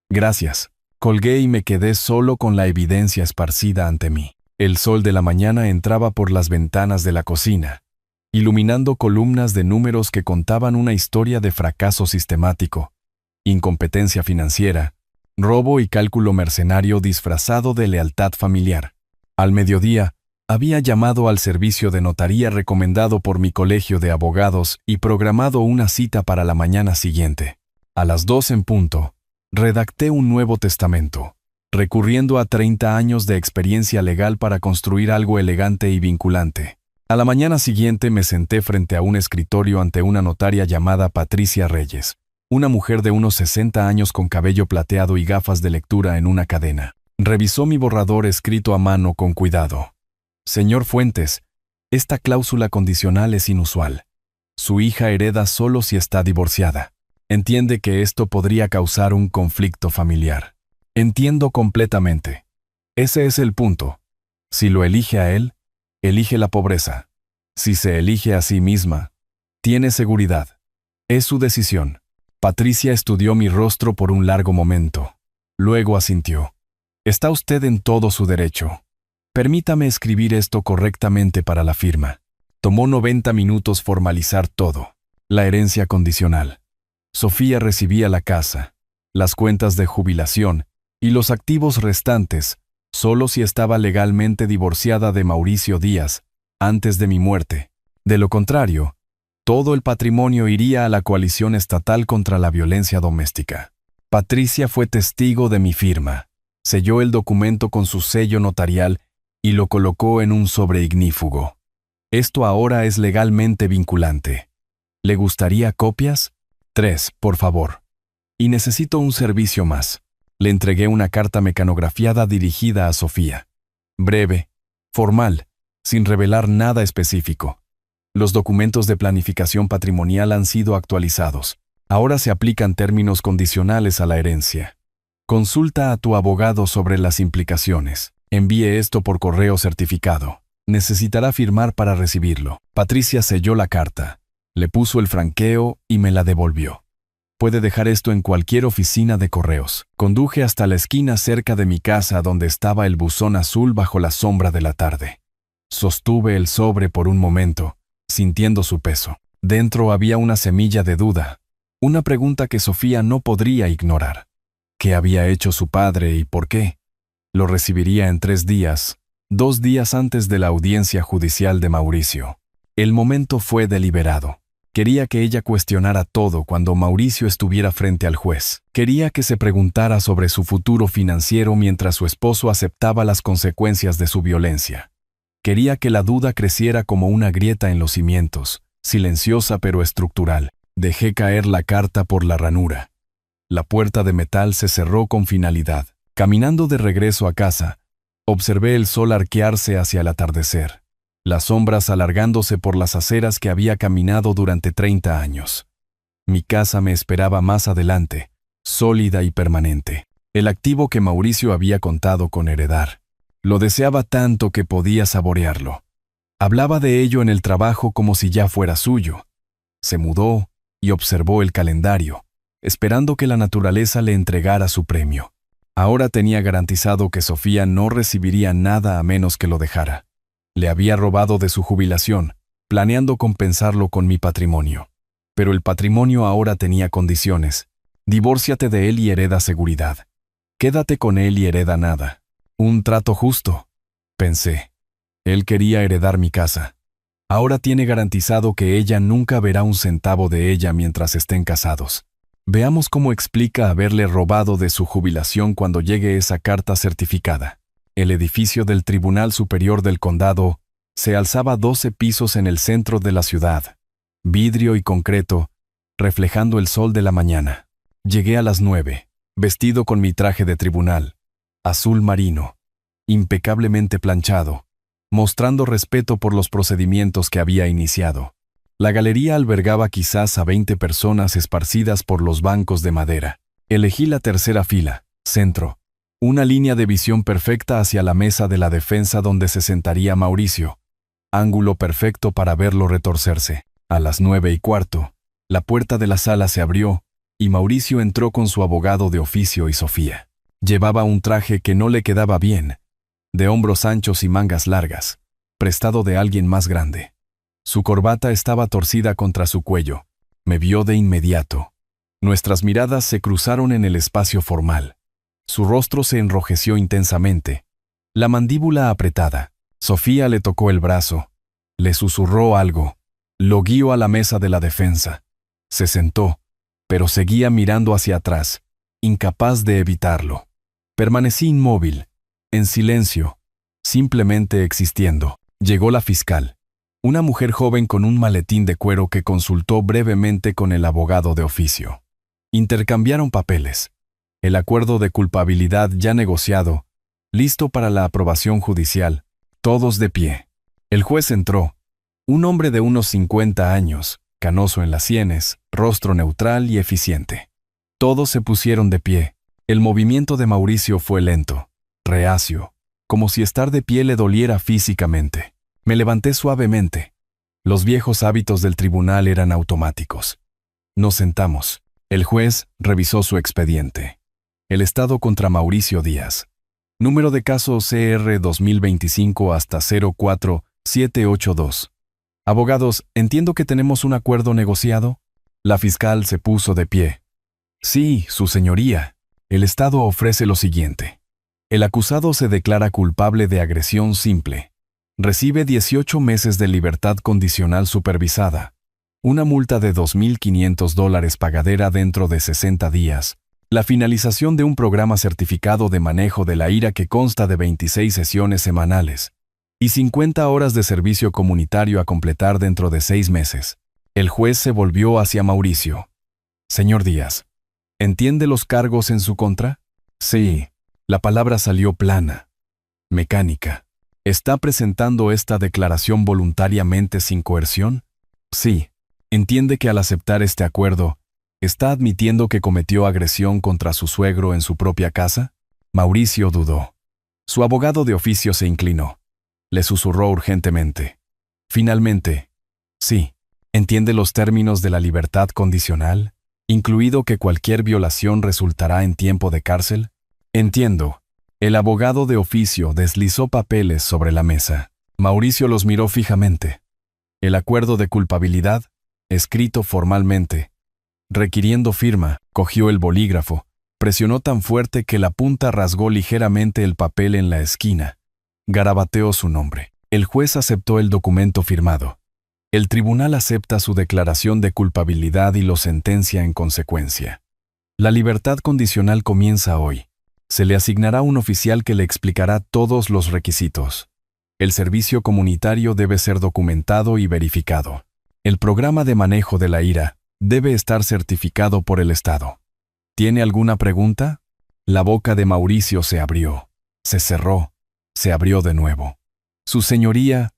Gracias. Colgué y me quedé solo con la evidencia esparcida ante mí. El sol de la mañana entraba por las ventanas de la cocina, iluminando columnas de números que contaban una historia de fracaso sistemático, incompetencia financiera, robo y cálculo mercenario disfrazado de lealtad familiar. Al mediodía, había llamado al servicio de notaría recomendado por mi colegio de abogados y programado una cita para la mañana siguiente. A las 2 en punto, redacté un nuevo testamento, recurriendo a 30 años de experiencia legal para construir algo elegante y vinculante. A la mañana siguiente me senté frente a un escritorio ante una notaria llamada Patricia Reyes, una mujer de unos 60 años con cabello plateado y gafas de lectura en una cadena. Revisó mi borrador escrito a mano con cuidado. Señor Fuentes, esta cláusula condicional es inusual. Su hija hereda solo si está divorciada. Entiende que esto podría causar un conflicto familiar. Entiendo completamente. Ese es el punto. Si lo elige a él, elige la pobreza. Si se elige a sí misma, tiene seguridad. Es su decisión. Patricia estudió mi rostro por un largo momento. Luego asintió. Está usted en todo su derecho. Permítame escribir esto correctamente para la firma. Tomó 90 minutos formalizar todo. La herencia condicional. Sofía recibía la casa, las cuentas de jubilación y los activos restantes, solo si estaba legalmente divorciada de Mauricio Díaz, antes de mi muerte. De lo contrario, todo el patrimonio iría a la coalición estatal contra la violencia doméstica. Patricia fue testigo de mi firma. Selló el documento con su sello notarial y lo colocó en un sobre ignífugo. Esto ahora es legalmente vinculante. ¿Le gustaría copias? 3, por favor. Y necesito un servicio más. Le entregué una carta mecanografiada dirigida a Sofía. Breve, formal, sin revelar nada específico. Los documentos de planificación patrimonial han sido actualizados. Ahora se aplican términos condicionales a la herencia. Consulta a tu abogado sobre las implicaciones. Envíe esto por correo certificado. Necesitará firmar para recibirlo. Patricia selló la carta, le puso el franqueo y me la devolvió. Puede dejar esto en cualquier oficina de correos. Conduje hasta la esquina cerca de mi casa donde estaba el buzón azul bajo la sombra de la tarde. Sostuve el sobre por un momento, sintiendo su peso. Dentro había una semilla de duda, una pregunta que Sofía no podría ignorar. ¿Qué había hecho su padre y por qué? Lo recibiría en 3 días, 2 días antes de la audiencia judicial de Mauricio. El momento fue deliberado. Quería que ella cuestionara todo cuando Mauricio estuviera frente al juez. Quería que se preguntara sobre su futuro financiero mientras su esposo aceptaba las consecuencias de su violencia. Quería que la duda creciera como una grieta en los cimientos, silenciosa pero estructural. Dejé caer la carta por la ranura. La puerta de metal se cerró con finalidad. Caminando de regreso a casa, observé el sol arquearse hacia el atardecer, las sombras alargándose por las aceras que había caminado durante 30 años. Mi casa me esperaba más adelante, sólida y permanente, el activo que Mauricio había contado con heredar. Lo deseaba tanto que podía saborearlo. Hablaba de ello en el trabajo como si ya fuera suyo. Se mudó y observó el calendario, esperando que la naturaleza le entregara su premio. Ahora tenía garantizado que Sofía no recibiría nada a menos que lo dejara. Le había robado de su jubilación, planeando compensarlo con mi patrimonio. Pero el patrimonio ahora tenía condiciones. Divórciate de él y hereda seguridad. Quédate con él y hereda nada. Un trato justo, pensé. Él quería heredar mi casa. Ahora tiene garantizado que ella nunca verá un centavo de ella mientras estén casados. Veamos cómo explica haberle robado de su jubilación cuando llegue esa carta certificada. El edificio del Tribunal Superior del Condado Se alzaba 12 pisos en el centro de la ciudad, vidrio y concreto, reflejando el sol de la mañana. Llegué a las 9, vestido con mi traje de tribunal, azul marino, impecablemente planchado, mostrando respeto por los procedimientos que había iniciado. La galería albergaba quizás a 20 personas esparcidas por los bancos de madera. Elegí la tercera fila, centro, una línea de visión perfecta hacia la mesa de la defensa donde se sentaría Mauricio, ángulo perfecto para verlo retorcerse. A las 9:15, la puerta de la sala se abrió y Mauricio entró con su abogado de oficio y Sofía. Llevaba un traje que no le quedaba bien, de hombros anchos y mangas largas, prestado de alguien más grande. Su corbata estaba torcida contra su cuello. Me vio de inmediato. Nuestras miradas se cruzaron en el espacio formal. Su rostro se enrojeció intensamente, la mandíbula apretada. Sofía le tocó el brazo, le susurró algo, lo guió a la mesa de la defensa. Se sentó, pero seguía mirando hacia atrás, incapaz de evitarlo. Permanecí inmóvil, en silencio, simplemente existiendo. Llegó la fiscal, una mujer joven con un maletín de cuero que consultó brevemente con el abogado de oficio. Intercambiaron papeles. El acuerdo de culpabilidad ya negociado, listo para la aprobación judicial, todos de pie. El juez entró, un hombre de unos 50 años, canoso en las sienes, rostro neutral y eficiente. Todos se pusieron de pie. El movimiento de Mauricio fue lento, reacio, como si estar de pie le doliera físicamente. Me levanté suavemente. Los viejos hábitos del tribunal eran automáticos. Nos sentamos. El juez revisó su expediente. El estado contra Mauricio Díaz. Número de caso CR 2025 hasta 04782. Abogados, entiendo que tenemos un acuerdo negociado. La fiscal se puso de pie. Sí, su señoría. El Estado ofrece lo siguiente. El acusado se declara culpable de agresión simple. Recibe 18 meses de libertad condicional supervisada. Una multa de $2.500 pagadera dentro de 60 días. La finalización de un programa certificado de manejo de la ira que consta de 26 sesiones semanales. Y 50 horas de servicio comunitario a completar dentro de 6 meses. El juez se volvió hacia Mauricio. Señor Díaz, ¿entiende los cargos en su contra? Sí. La palabra salió plana, mecánica. ¿Está presentando esta declaración voluntariamente sin coerción? Sí. ¿Entiende que al aceptar este acuerdo, está admitiendo que cometió agresión contra su suegro en su propia casa? Mauricio dudó. Su abogado de oficio se inclinó. Le susurró urgentemente. Finalmente, sí. ¿Entiende los términos de la libertad condicional, incluido que cualquier violación resultará en tiempo de cárcel? Entiendo. El abogado de oficio deslizó papeles sobre la mesa. Mauricio los miró fijamente. El acuerdo de culpabilidad, escrito formalmente, requiriendo firma, cogió el bolígrafo, presionó tan fuerte que la punta rasgó ligeramente el papel en la esquina. Garabateó su nombre. El juez aceptó el documento firmado. El tribunal acepta su declaración de culpabilidad y lo sentencia en consecuencia. La libertad condicional comienza hoy. Se le asignará un oficial que le explicará todos los requisitos. El servicio comunitario debe ser documentado y verificado. El programa de manejo de la ira debe estar certificado por el Estado. ¿Tiene alguna pregunta? La boca de Mauricio se abrió, se cerró, se abrió de nuevo. Su señoría,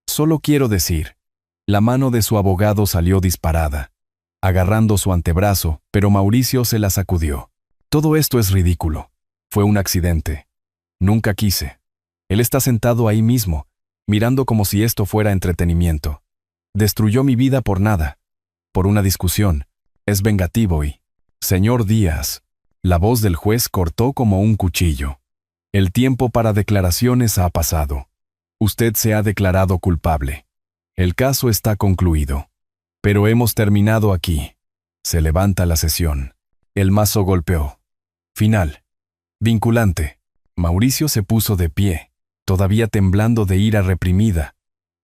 solo quiero decir, la mano de su abogado salió disparada, agarrando su antebrazo, pero Mauricio se la sacudió. Todo esto es ridículo. Fue un accidente. Nunca quise. Él está sentado ahí mismo, mirando como si esto fuera entretenimiento. Destruyó mi vida por nada, por una discusión. Es vengativo y... Señor Díaz, la voz del juez cortó como un cuchillo. El tiempo para declaraciones ha pasado. Usted se ha declarado culpable. El caso está concluido. Pero hemos terminado aquí. Se levanta la sesión. El mazo golpeó. Final. Vinculante. Mauricio se puso de pie, todavía temblando de ira reprimida.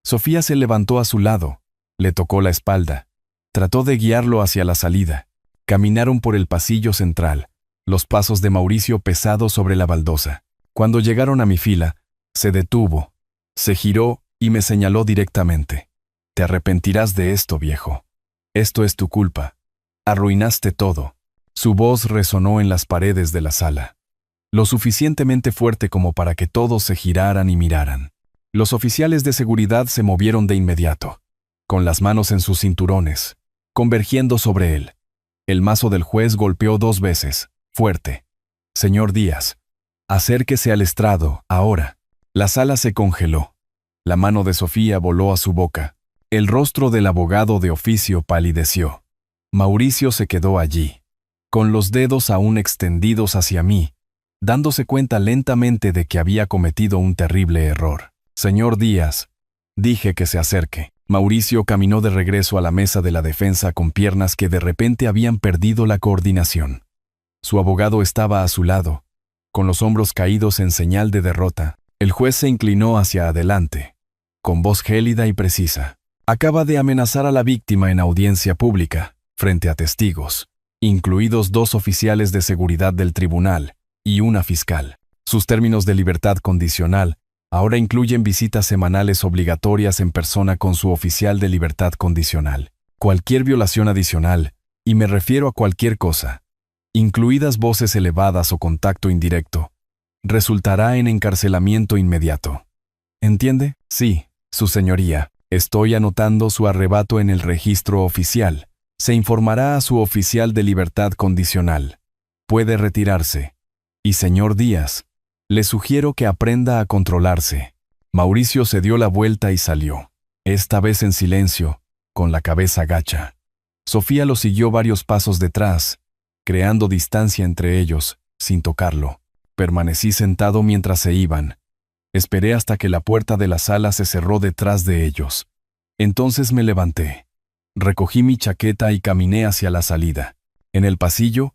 Sofía se levantó a su lado, le tocó la espalda, trató de guiarlo hacia la salida. Caminaron por el pasillo central, los pasos de Mauricio pesados sobre la baldosa. Cuando llegaron a mi fila, se detuvo, se giró y me señaló directamente. Te arrepentirás de esto, viejo. Esto es tu culpa. Arruinaste todo. Su voz resonó en las paredes de la sala, lo suficientemente fuerte como para que todos se giraran y miraran. Los oficiales de seguridad se movieron de inmediato, con las manos en sus cinturones, convergiendo sobre él. El mazo del juez golpeó 2 veces, fuerte. Señor Díaz, acérquese al estrado, ahora. La sala se congeló. La mano de Sofía voló a su boca. El rostro del abogado de oficio palideció. Mauricio se quedó allí, con los dedos aún extendidos hacia mí, dándose cuenta lentamente de que había cometido un terrible error. Señor Díaz, dije que se acerque. Mauricio caminó de regreso a la mesa de la defensa con piernas que de repente habían perdido la coordinación. Su abogado estaba a su lado, con los hombros caídos en señal de derrota. El juez se inclinó hacia adelante, con voz gélida y precisa. Acaba de amenazar a la víctima en audiencia pública, frente a testigos, incluidos 2 oficiales de seguridad del tribunal y una fiscal. Sus términos de libertad condicional ahora incluyen visitas semanales obligatorias en persona con su oficial de libertad condicional. Cualquier violación adicional, y me refiero a cualquier cosa, incluidas voces elevadas o contacto indirecto, resultará en encarcelamiento inmediato. ¿Entiende? Sí, su señoría. Estoy anotando su arrebato en el registro oficial. Se informará a su oficial de libertad condicional. Puede retirarse. Y señor Díaz, le sugiero que aprenda a controlarse. Mauricio se dio la vuelta y salió, esta vez en silencio, con la cabeza gacha. Sofía lo siguió varios pasos detrás, creando distancia entre ellos, sin tocarlo. Permanecí sentado mientras se iban. Esperé hasta que la puerta de la sala se cerró detrás de ellos. Entonces me levanté. Recogí mi chaqueta y caminé hacia la salida. En el pasillo,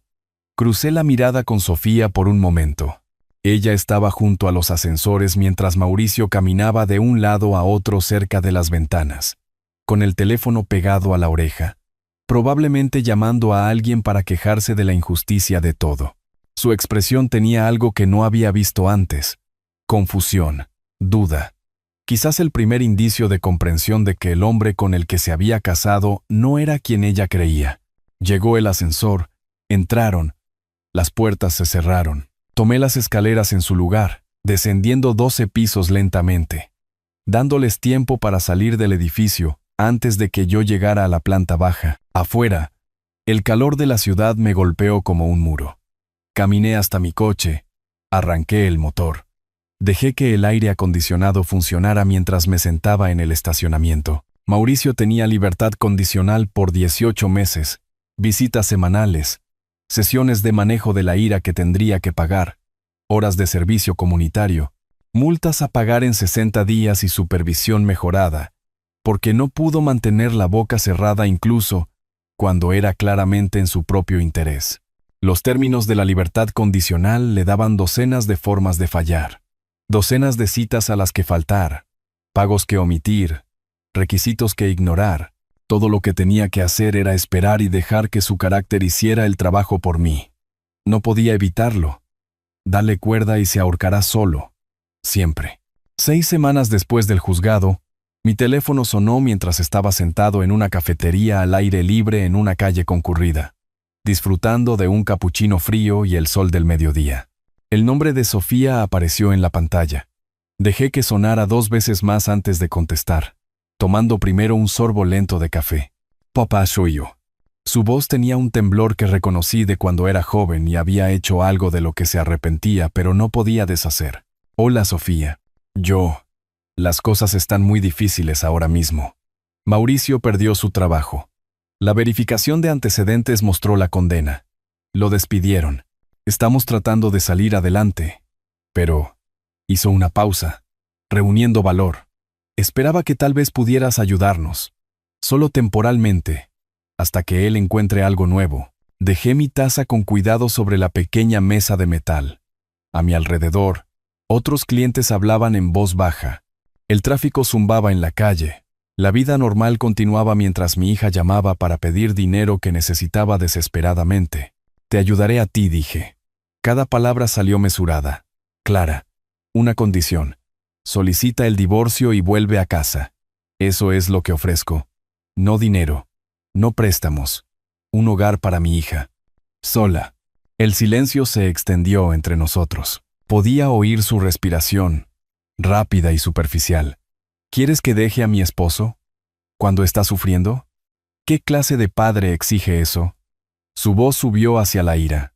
crucé la mirada con Sofía por un momento. Ella estaba junto a los ascensores mientras Mauricio caminaba de un lado a otro cerca de las ventanas, con el teléfono pegado a la oreja, probablemente llamando a alguien para quejarse de la injusticia de todo. Su expresión tenía algo que no había visto antes: confusión, duda. Quizás el primer indicio de comprensión de que el hombre con el que se había casado no era quien ella creía. Llegó el ascensor, entraron, las puertas se cerraron. Tomé las escaleras en su lugar, descendiendo 12 pisos lentamente, dándoles tiempo para salir del edificio antes de que yo llegara a la planta baja. Afuera, el calor de la ciudad me golpeó como un muro. Caminé hasta mi coche, arranqué el motor. Dejé que el aire acondicionado funcionara mientras me sentaba en el estacionamiento. Mauricio tenía libertad condicional por 18 meses, visitas semanales, sesiones de manejo de la ira que tendría que pagar, horas de servicio comunitario, multas a pagar en 60 días y supervisión mejorada, porque no pudo mantener la boca cerrada incluso cuando era claramente en su propio interés. Los términos de la libertad condicional le daban docenas de formas de fallar, docenas de citas a las que faltar, pagos que omitir, requisitos que ignorar. Todo lo que tenía que hacer era esperar y dejar que su carácter hiciera el trabajo por mí. No podía evitarlo. Dale cuerda y se ahorcará solo. Siempre. 6 semanas después del juzgado, mi teléfono sonó mientras estaba sentado en una cafetería al aire libre en una calle concurrida, disfrutando de un capuchino frío y el sol del mediodía. El nombre de Sofía apareció en la pantalla. Dejé que sonara 2 veces más antes de contestar, tomando primero un sorbo lento de café. Papá, soy yo. Su voz tenía un temblor que reconocí de cuando era joven y había hecho algo de lo que se arrepentía, pero no podía deshacer. Hola, Sofía. Las cosas están muy difíciles ahora mismo. Mauricio perdió su trabajo. La verificación de antecedentes mostró la condena. Lo despidieron. Estamos tratando de salir adelante. Pero hizo una pausa, reuniendo valor. Esperaba que tal vez pudieras ayudarnos, solo temporalmente, hasta que él encuentre algo nuevo. Dejé mi taza con cuidado sobre la pequeña mesa de metal. A mi alrededor, otros clientes hablaban en voz baja. El tráfico zumbaba en la calle. La vida normal continuaba mientras mi hija llamaba para pedir dinero que necesitaba desesperadamente. Te ayudaré a ti, dije. Cada palabra salió mesurada, clara. Una condición. Solicita el divorcio y vuelve a casa. Eso es lo que ofrezco. No dinero, no préstamos. Un hogar para mi hija. Sola. El silencio se extendió entre nosotros. Podía oír su respiración, rápida y superficial. ¿Quieres que deje a mi esposo? ¿Cuando está sufriendo? ¿Qué clase de padre exige eso? Su voz subió hacia la ira.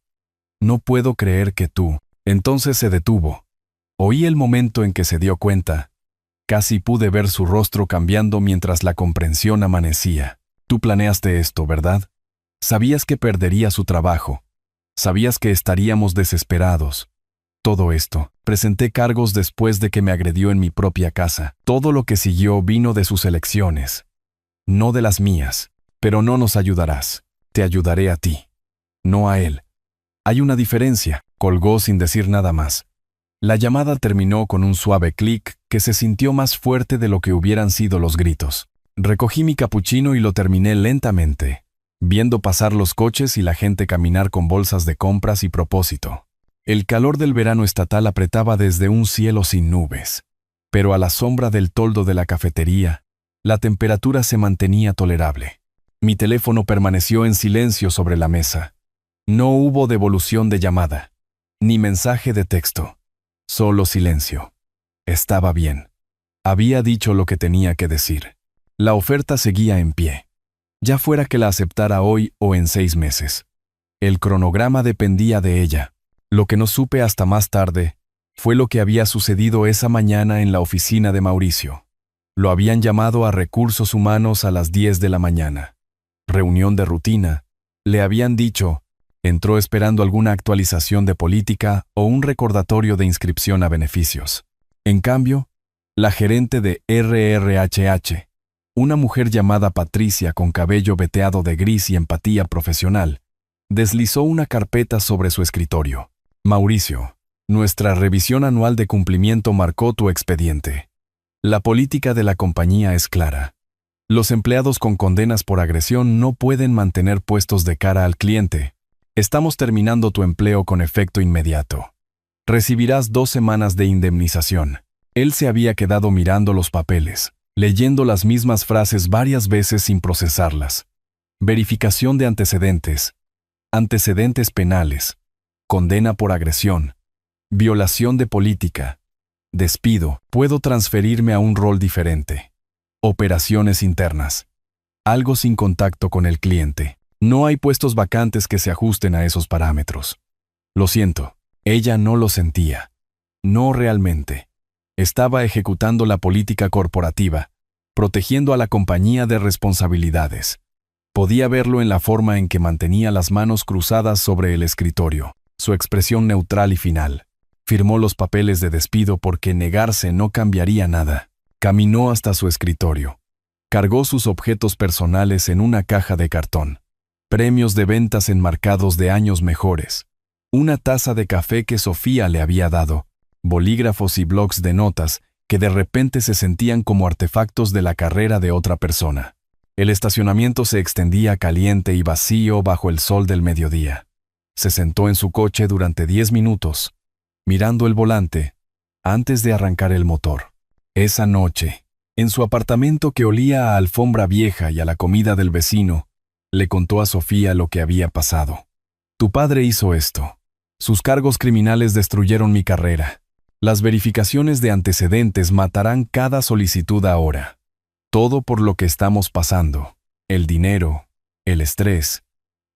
No puedo creer que tú. Entonces se detuvo. Oí el momento en que se dio cuenta. Casi pude ver su rostro cambiando mientras la comprensión amanecía. Tú planeaste esto, ¿verdad? Sabías que perdería su trabajo. Sabías que estaríamos desesperados. Todo esto. Presenté cargos después de que me agredió en mi propia casa. Todo lo que siguió vino de sus elecciones. No de las mías. Pero no nos ayudarás. Te ayudaré a ti. No a él. Hay una diferencia. Colgó sin decir nada más. La llamada terminó con un suave clic que se sintió más fuerte de lo que hubieran sido los gritos. Recogí mi capuchino y lo terminé lentamente, viendo pasar los coches y la gente caminar con bolsas de compras y propósito. El calor del verano estatal apretaba desde un cielo sin nubes, pero a la sombra del toldo de la cafetería, la temperatura se mantenía tolerable. Mi teléfono permaneció en silencio sobre la mesa. No hubo devolución de llamada, ni mensaje de texto. Solo silencio. Estaba bien. Había dicho lo que tenía que decir. La oferta seguía en pie. Ya fuera que la aceptara hoy o en 6 meses. El cronograma dependía de ella. Lo que no supe hasta más tarde fue lo que había sucedido esa mañana en la oficina de Mauricio. Lo habían llamado a Recursos Humanos a las 10 de la mañana. Reunión de rutina. Le habían dicho, entró esperando alguna actualización de política o un recordatorio de inscripción a beneficios. En cambio, la gerente de RRHH, una mujer llamada Patricia con cabello veteado de gris y empatía profesional, deslizó una carpeta sobre su escritorio. Mauricio, nuestra revisión anual de cumplimiento marcó tu expediente. La política de la compañía es clara. Los empleados con condenas por agresión no pueden mantener puestos de cara al cliente. Estamos terminando tu empleo con efecto inmediato. Recibirás 2 semanas de indemnización. Él se había quedado mirando los papeles, leyendo las mismas frases varias veces sin procesarlas. Verificación de antecedentes. Antecedentes penales. Condena por agresión. Violación de política. Despido. Puedo transferirme a un rol diferente. Operaciones internas. Algo sin contacto con el cliente. No hay puestos vacantes que se ajusten a esos parámetros. Lo siento, ella no lo sentía. No realmente. Estaba ejecutando la política corporativa, protegiendo a la compañía de responsabilidades. Podía verlo en la forma en que mantenía las manos cruzadas sobre el escritorio, su expresión neutral y final. Firmó los papeles de despido porque negarse no cambiaría nada. Caminó hasta su escritorio. Cargó sus objetos personales en una caja de cartón. Premios de ventas enmarcados de años mejores. Una taza de café que Sofía le había dado. Bolígrafos y blocs de notas que de repente se sentían como artefactos de la carrera de otra persona. El estacionamiento se extendía caliente y vacío bajo el sol del mediodía. Se sentó en su coche durante 10 minutos, mirando el volante, antes de arrancar el motor. Esa noche, en su apartamento que olía a alfombra vieja y a la comida del vecino, le contó a Sofía lo que había pasado. Tu padre hizo esto. Sus cargos criminales destruyeron mi carrera. Las verificaciones de antecedentes matarán cada solicitud ahora. Todo por lo que estamos pasando. El dinero, el estrés.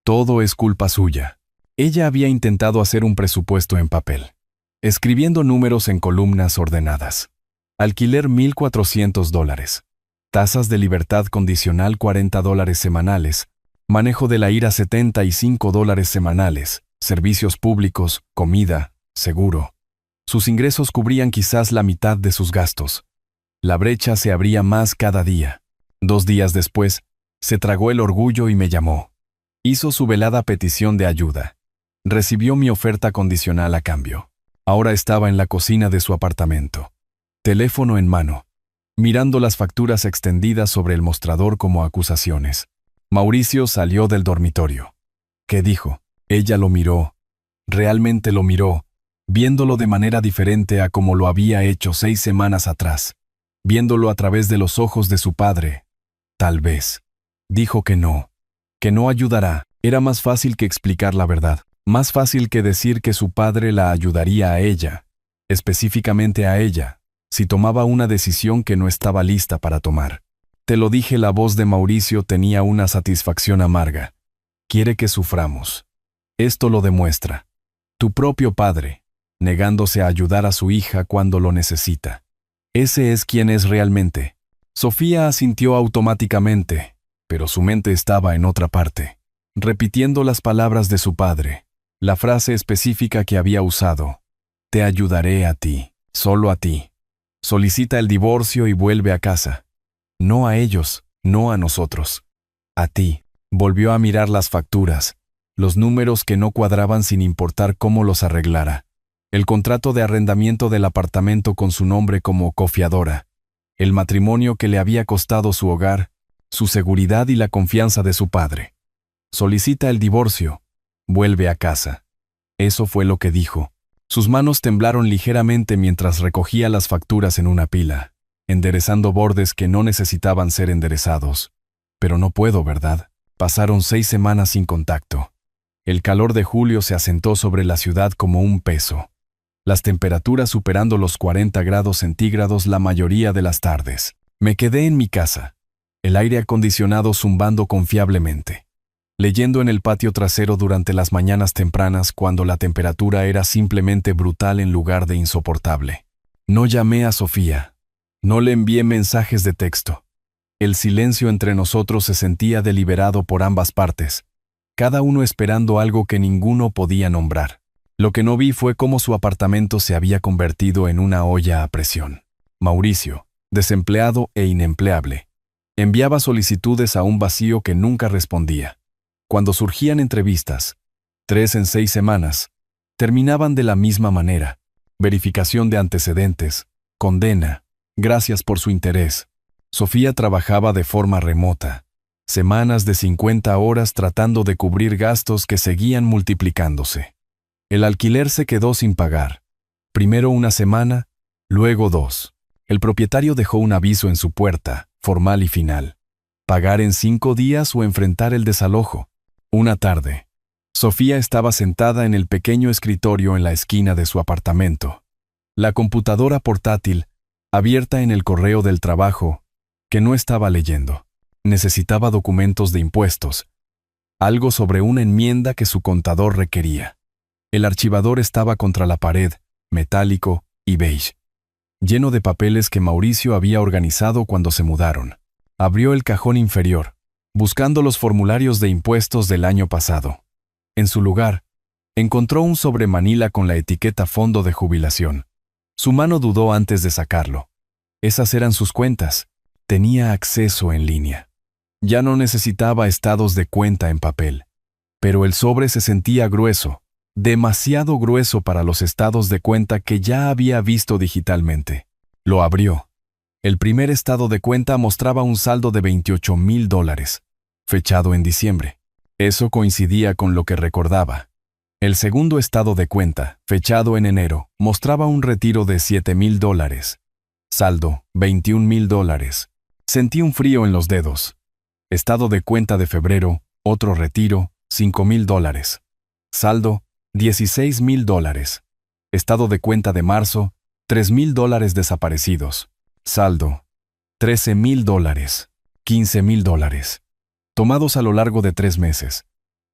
Todo es culpa suya. Ella había intentado hacer un presupuesto en papel, escribiendo números en columnas ordenadas. Alquiler $1,400. Tasas de libertad condicional $40 semanales. Manejo de la ira $75 semanales. Servicios públicos, comida, seguro. Sus ingresos cubrían quizás la mitad de sus gastos. La brecha se abría más cada día. 2 días después, se tragó el orgullo y me llamó. Hizo su velada petición de ayuda. Recibió mi oferta condicional a cambio. Ahora estaba en la cocina de su apartamento. Teléfono en mano, mirando las facturas extendidas sobre el mostrador como acusaciones. Mauricio salió del dormitorio. ¿Qué dijo? Ella lo miró. Realmente lo miró, viéndolo de manera diferente a como lo había hecho 6 semanas atrás, viéndolo a través de los ojos de su padre. Tal vez. Dijo que no ayudará. Era más fácil que explicar la verdad, más fácil que decir que su padre la ayudaría a ella, específicamente a ella, si tomaba una decisión que no estaba lista para tomar. Te lo dije, la voz de Mauricio tenía una satisfacción amarga. Quiere que suframos. Esto lo demuestra. Tu propio padre, negándose a ayudar a su hija cuando lo necesita. Ese es quien es realmente. Sofía asintió automáticamente, pero su mente estaba en otra parte, repitiendo las palabras de su padre, la frase específica que había usado. Te ayudaré a ti, solo a ti. Solicita el divorcio y vuelve a casa. No a ellos, no a nosotros. A ti. Volvió a mirar las facturas, los números que no cuadraban sin importar cómo los arreglara. El contrato de arrendamiento del apartamento con su nombre como cofiadora. El matrimonio que le había costado su hogar, su seguridad y la confianza de su padre. Solicita el divorcio. Vuelve a casa. Eso fue lo que dijo. Sus manos temblaron ligeramente mientras recogía las facturas en una pila, enderezando bordes que no necesitaban ser enderezados. Pero no puedo, ¿verdad? Pasaron 6 semanas sin contacto. El calor de julio se asentó sobre la ciudad como un peso. Las temperaturas superando los 40 grados centígrados la mayoría de las tardes. Me quedé en mi casa, el aire acondicionado zumbando confiablemente, leyendo en el patio trasero durante las mañanas tempranas cuando la temperatura era simplemente brutal en lugar de insoportable. No llamé a Sofía. No le envié mensajes de texto. El silencio entre nosotros se sentía deliberado por ambas partes, cada uno esperando algo que ninguno podía nombrar. Lo que no vi fue cómo su apartamento se había convertido en una olla a presión. Mauricio, desempleado e inempleable, enviaba solicitudes a un vacío que nunca respondía. Cuando surgían entrevistas, 3 en 6 semanas, terminaban de la misma manera: verificación de antecedentes, condena, gracias por su interés. Sofía trabajaba de forma remota, semanas de 50 horas tratando de cubrir gastos que seguían multiplicándose. El alquiler se quedó sin pagar. Primero una semana, luego 2. El propietario dejó un aviso en su puerta, formal y final. Pagar en 5 días o enfrentar el desalojo. Una tarde, Sofía estaba sentada en el pequeño escritorio en la esquina de su apartamento. La computadora portátil, abierta en el correo del trabajo, que no estaba leyendo. Necesitaba documentos de impuestos, algo sobre una enmienda que su contador requería. El archivador estaba contra la pared, metálico y beige, lleno de papeles que Mauricio había organizado cuando se mudaron. Abrió el cajón inferior, buscando los formularios de impuestos del año pasado. En su lugar, encontró un sobre manila con la etiqueta Fondo de Jubilación. Su mano dudó antes de sacarlo. Esas eran sus cuentas. Tenía acceso en línea. Ya no necesitaba estados de cuenta en papel. Pero el sobre se sentía grueso, demasiado grueso para los estados de cuenta que ya había visto digitalmente. Lo abrió. El primer estado de cuenta mostraba un saldo de $28,000, fechado en diciembre. Eso coincidía con lo que recordaba. El segundo estado de cuenta, fechado en enero, mostraba un retiro de $7,000. Saldo, $21,000. Sentí un frío en los dedos. Estado de cuenta de febrero, otro retiro, $5,000. Saldo, $16,000. Estado de cuenta de marzo, $3,000 desaparecidos. Saldo, $13,000. $15,000. Tomados a lo largo de 3 meses.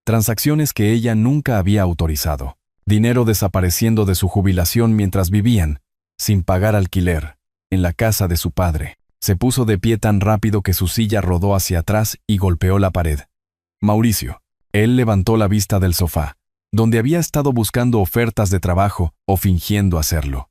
Transacciones que ella nunca había autorizado. Dinero desapareciendo de su jubilación mientras vivían, sin pagar alquiler, en la casa de su padre. Se puso de pie tan rápido que su silla rodó hacia atrás y golpeó la pared. Mauricio. Él levantó la vista del sofá, donde había estado buscando ofertas de trabajo o fingiendo hacerlo.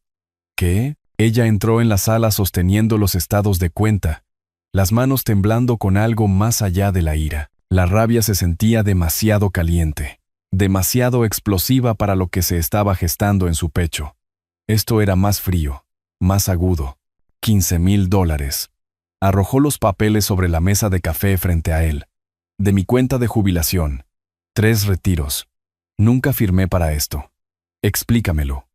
¿Qué? Ella entró en la sala sosteniendo los estados de cuenta, las manos temblando con algo más allá de la ira. La rabia se sentía demasiado caliente, demasiado explosiva para lo que se estaba gestando en su pecho. Esto era más frío, más agudo. $15,000. Arrojó los papeles sobre la mesa de café frente a él. De mi cuenta de jubilación. 3 retiros. Nunca firmé para esto. Explícamelo.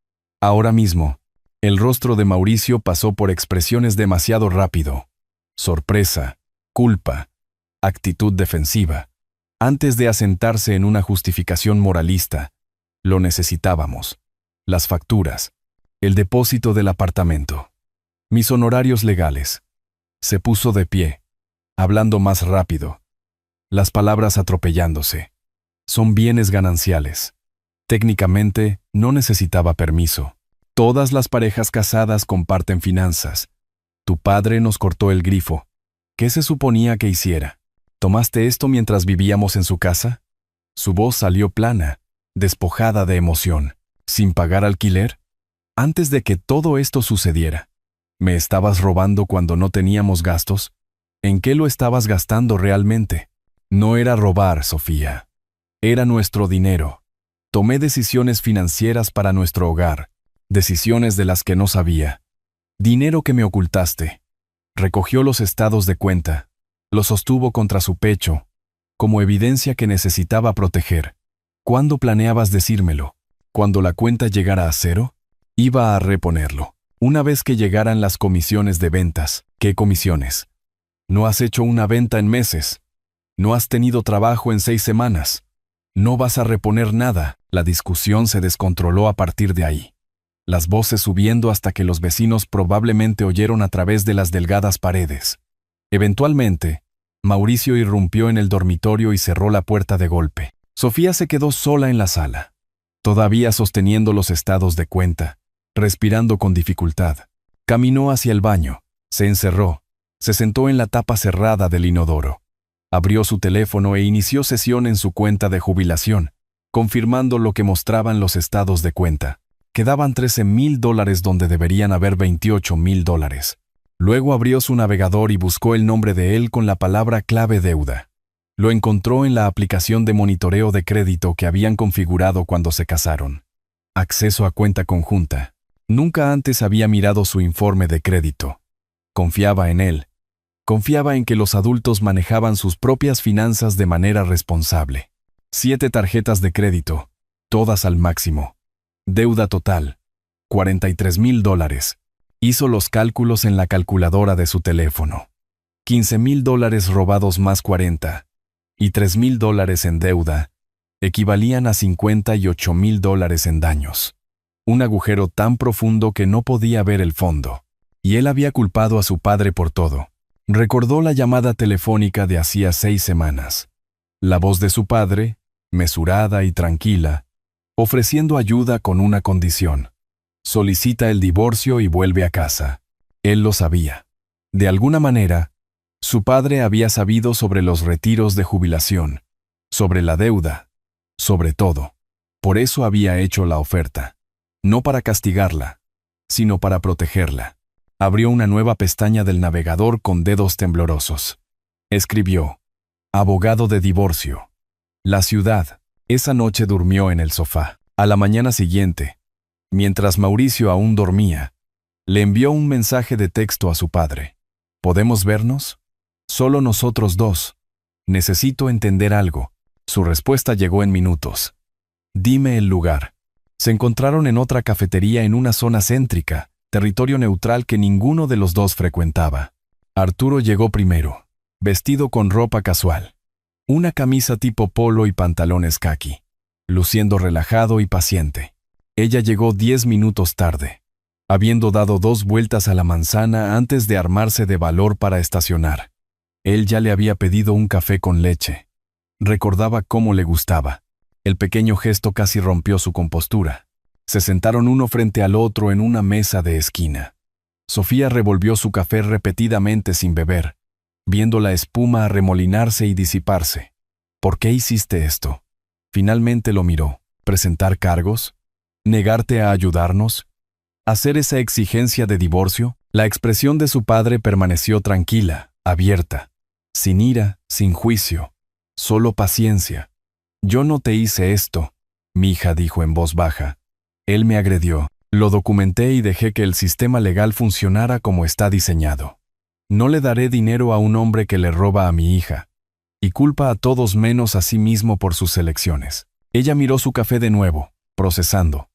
Ahora mismo, el rostro de Mauricio pasó por expresiones demasiado rápido. Sorpresa, culpa, actitud defensiva. Antes de asentarse en una justificación moralista, lo necesitábamos. Las facturas, el depósito del apartamento, mis honorarios legales. Se puso de pie, hablando más rápido, las palabras atropellándose. Son bienes gananciales. Técnicamente, no necesitaba permiso. Todas las parejas casadas comparten finanzas. Tu padre nos cortó el grifo. ¿Qué se suponía que hiciera? ¿Tomaste esto mientras vivíamos en su casa? Su voz salió plana, despojada de emoción. ¿Sin pagar alquiler? Antes de que todo esto sucediera. ¿Me estabas robando cuando no teníamos gastos? ¿En qué lo estabas gastando realmente? No era robar, Sofía. Era nuestro dinero. Tomé decisiones financieras para nuestro hogar, decisiones de las que no sabía. Dinero que me ocultaste. Recogió los estados de cuenta, los sostuvo contra su pecho, como evidencia que necesitaba proteger. ¿Cuándo planeabas decírmelo? ¿Cuando la cuenta llegara a cero? Iba a reponerlo. Una vez que llegaran las comisiones de ventas. ¿Qué comisiones? No has hecho una venta en meses. No has tenido trabajo en 6 semanas. No vas a reponer nada. La discusión se descontroló a partir de ahí. Las voces subiendo hasta que los vecinos probablemente oyeron a través de las delgadas paredes. Eventualmente, Mauricio irrumpió en el dormitorio y cerró la puerta de golpe. Sofía se quedó sola en la sala, todavía sosteniendo los estados de cuenta, respirando con dificultad. Caminó hacia el baño, se encerró, se sentó en la tapa cerrada del inodoro. Abrió su teléfono e inició sesión en su cuenta de jubilación, confirmando lo que mostraban los estados de cuenta. Quedaban $13,000 donde deberían haber $28,000. Luego abrió su navegador y buscó el nombre de él con la palabra clave deuda. Lo encontró en la aplicación de monitoreo de crédito que habían configurado cuando se casaron. Acceso a cuenta conjunta. Nunca antes había mirado su informe de crédito. Confiaba en él. Confiaba en que los adultos manejaban sus propias finanzas de manera responsable. 7 tarjetas de crédito, todas al máximo. Deuda total, $43,000. Hizo los cálculos en la calculadora de su teléfono. $15,000 robados más 40 y $3,000 en deuda equivalían a $58,000 en daños. Un agujero tan profundo que no podía ver el fondo. Y él había culpado a su padre por todo. Recordó la llamada telefónica de hacía 6 semanas. La voz de su padre, mesurada y tranquila, ofreciendo ayuda con una condición. Solicita el divorcio y vuelve a casa. Él lo sabía. De alguna manera, su padre había sabido sobre los retiros de jubilación, sobre la deuda, sobre todo. Por eso había hecho la oferta. No para castigarla, sino para protegerla. Abrió una nueva pestaña del navegador con dedos temblorosos. Escribió: abogado de divorcio. La ciudad. Esa noche durmió en el sofá. A la mañana siguiente, mientras Mauricio aún dormía, le envió un mensaje de texto a su padre. ¿Podemos vernos? Solo nosotros dos. Necesito entender algo. Su respuesta llegó en minutos. Dime el lugar. Se encontraron en otra cafetería en una zona céntrica, territorio neutral que ninguno de los dos frecuentaba. Arturo llegó primero, vestido con ropa casual. Una camisa tipo polo y pantalones caqui, luciendo relajado y paciente. Ella llegó 10 minutos tarde, habiendo dado 2 vueltas a la manzana antes de armarse de valor para estacionar. Él ya le había pedido un café con leche. Recordaba cómo le gustaba. El pequeño gesto casi rompió su compostura. Se sentaron uno frente al otro en una mesa de esquina. Sofía revolvió su café repetidamente sin beber, viendo la espuma arremolinarse y disiparse. ¿Por qué hiciste esto? Finalmente lo miró. ¿Presentar cargos? ¿Negarte a ayudarnos? ¿Hacer esa exigencia de divorcio? La expresión de su padre permaneció tranquila, abierta, sin ira, sin juicio, solo paciencia. Yo no te hice esto, mi hija dijo en voz baja. Él me agredió. Lo documenté y dejé que el sistema legal funcionara como está diseñado. No le daré dinero a un hombre que le roba a mi hija, y culpa a todos menos a sí mismo por sus elecciones. Ella miró su café de nuevo, procesando.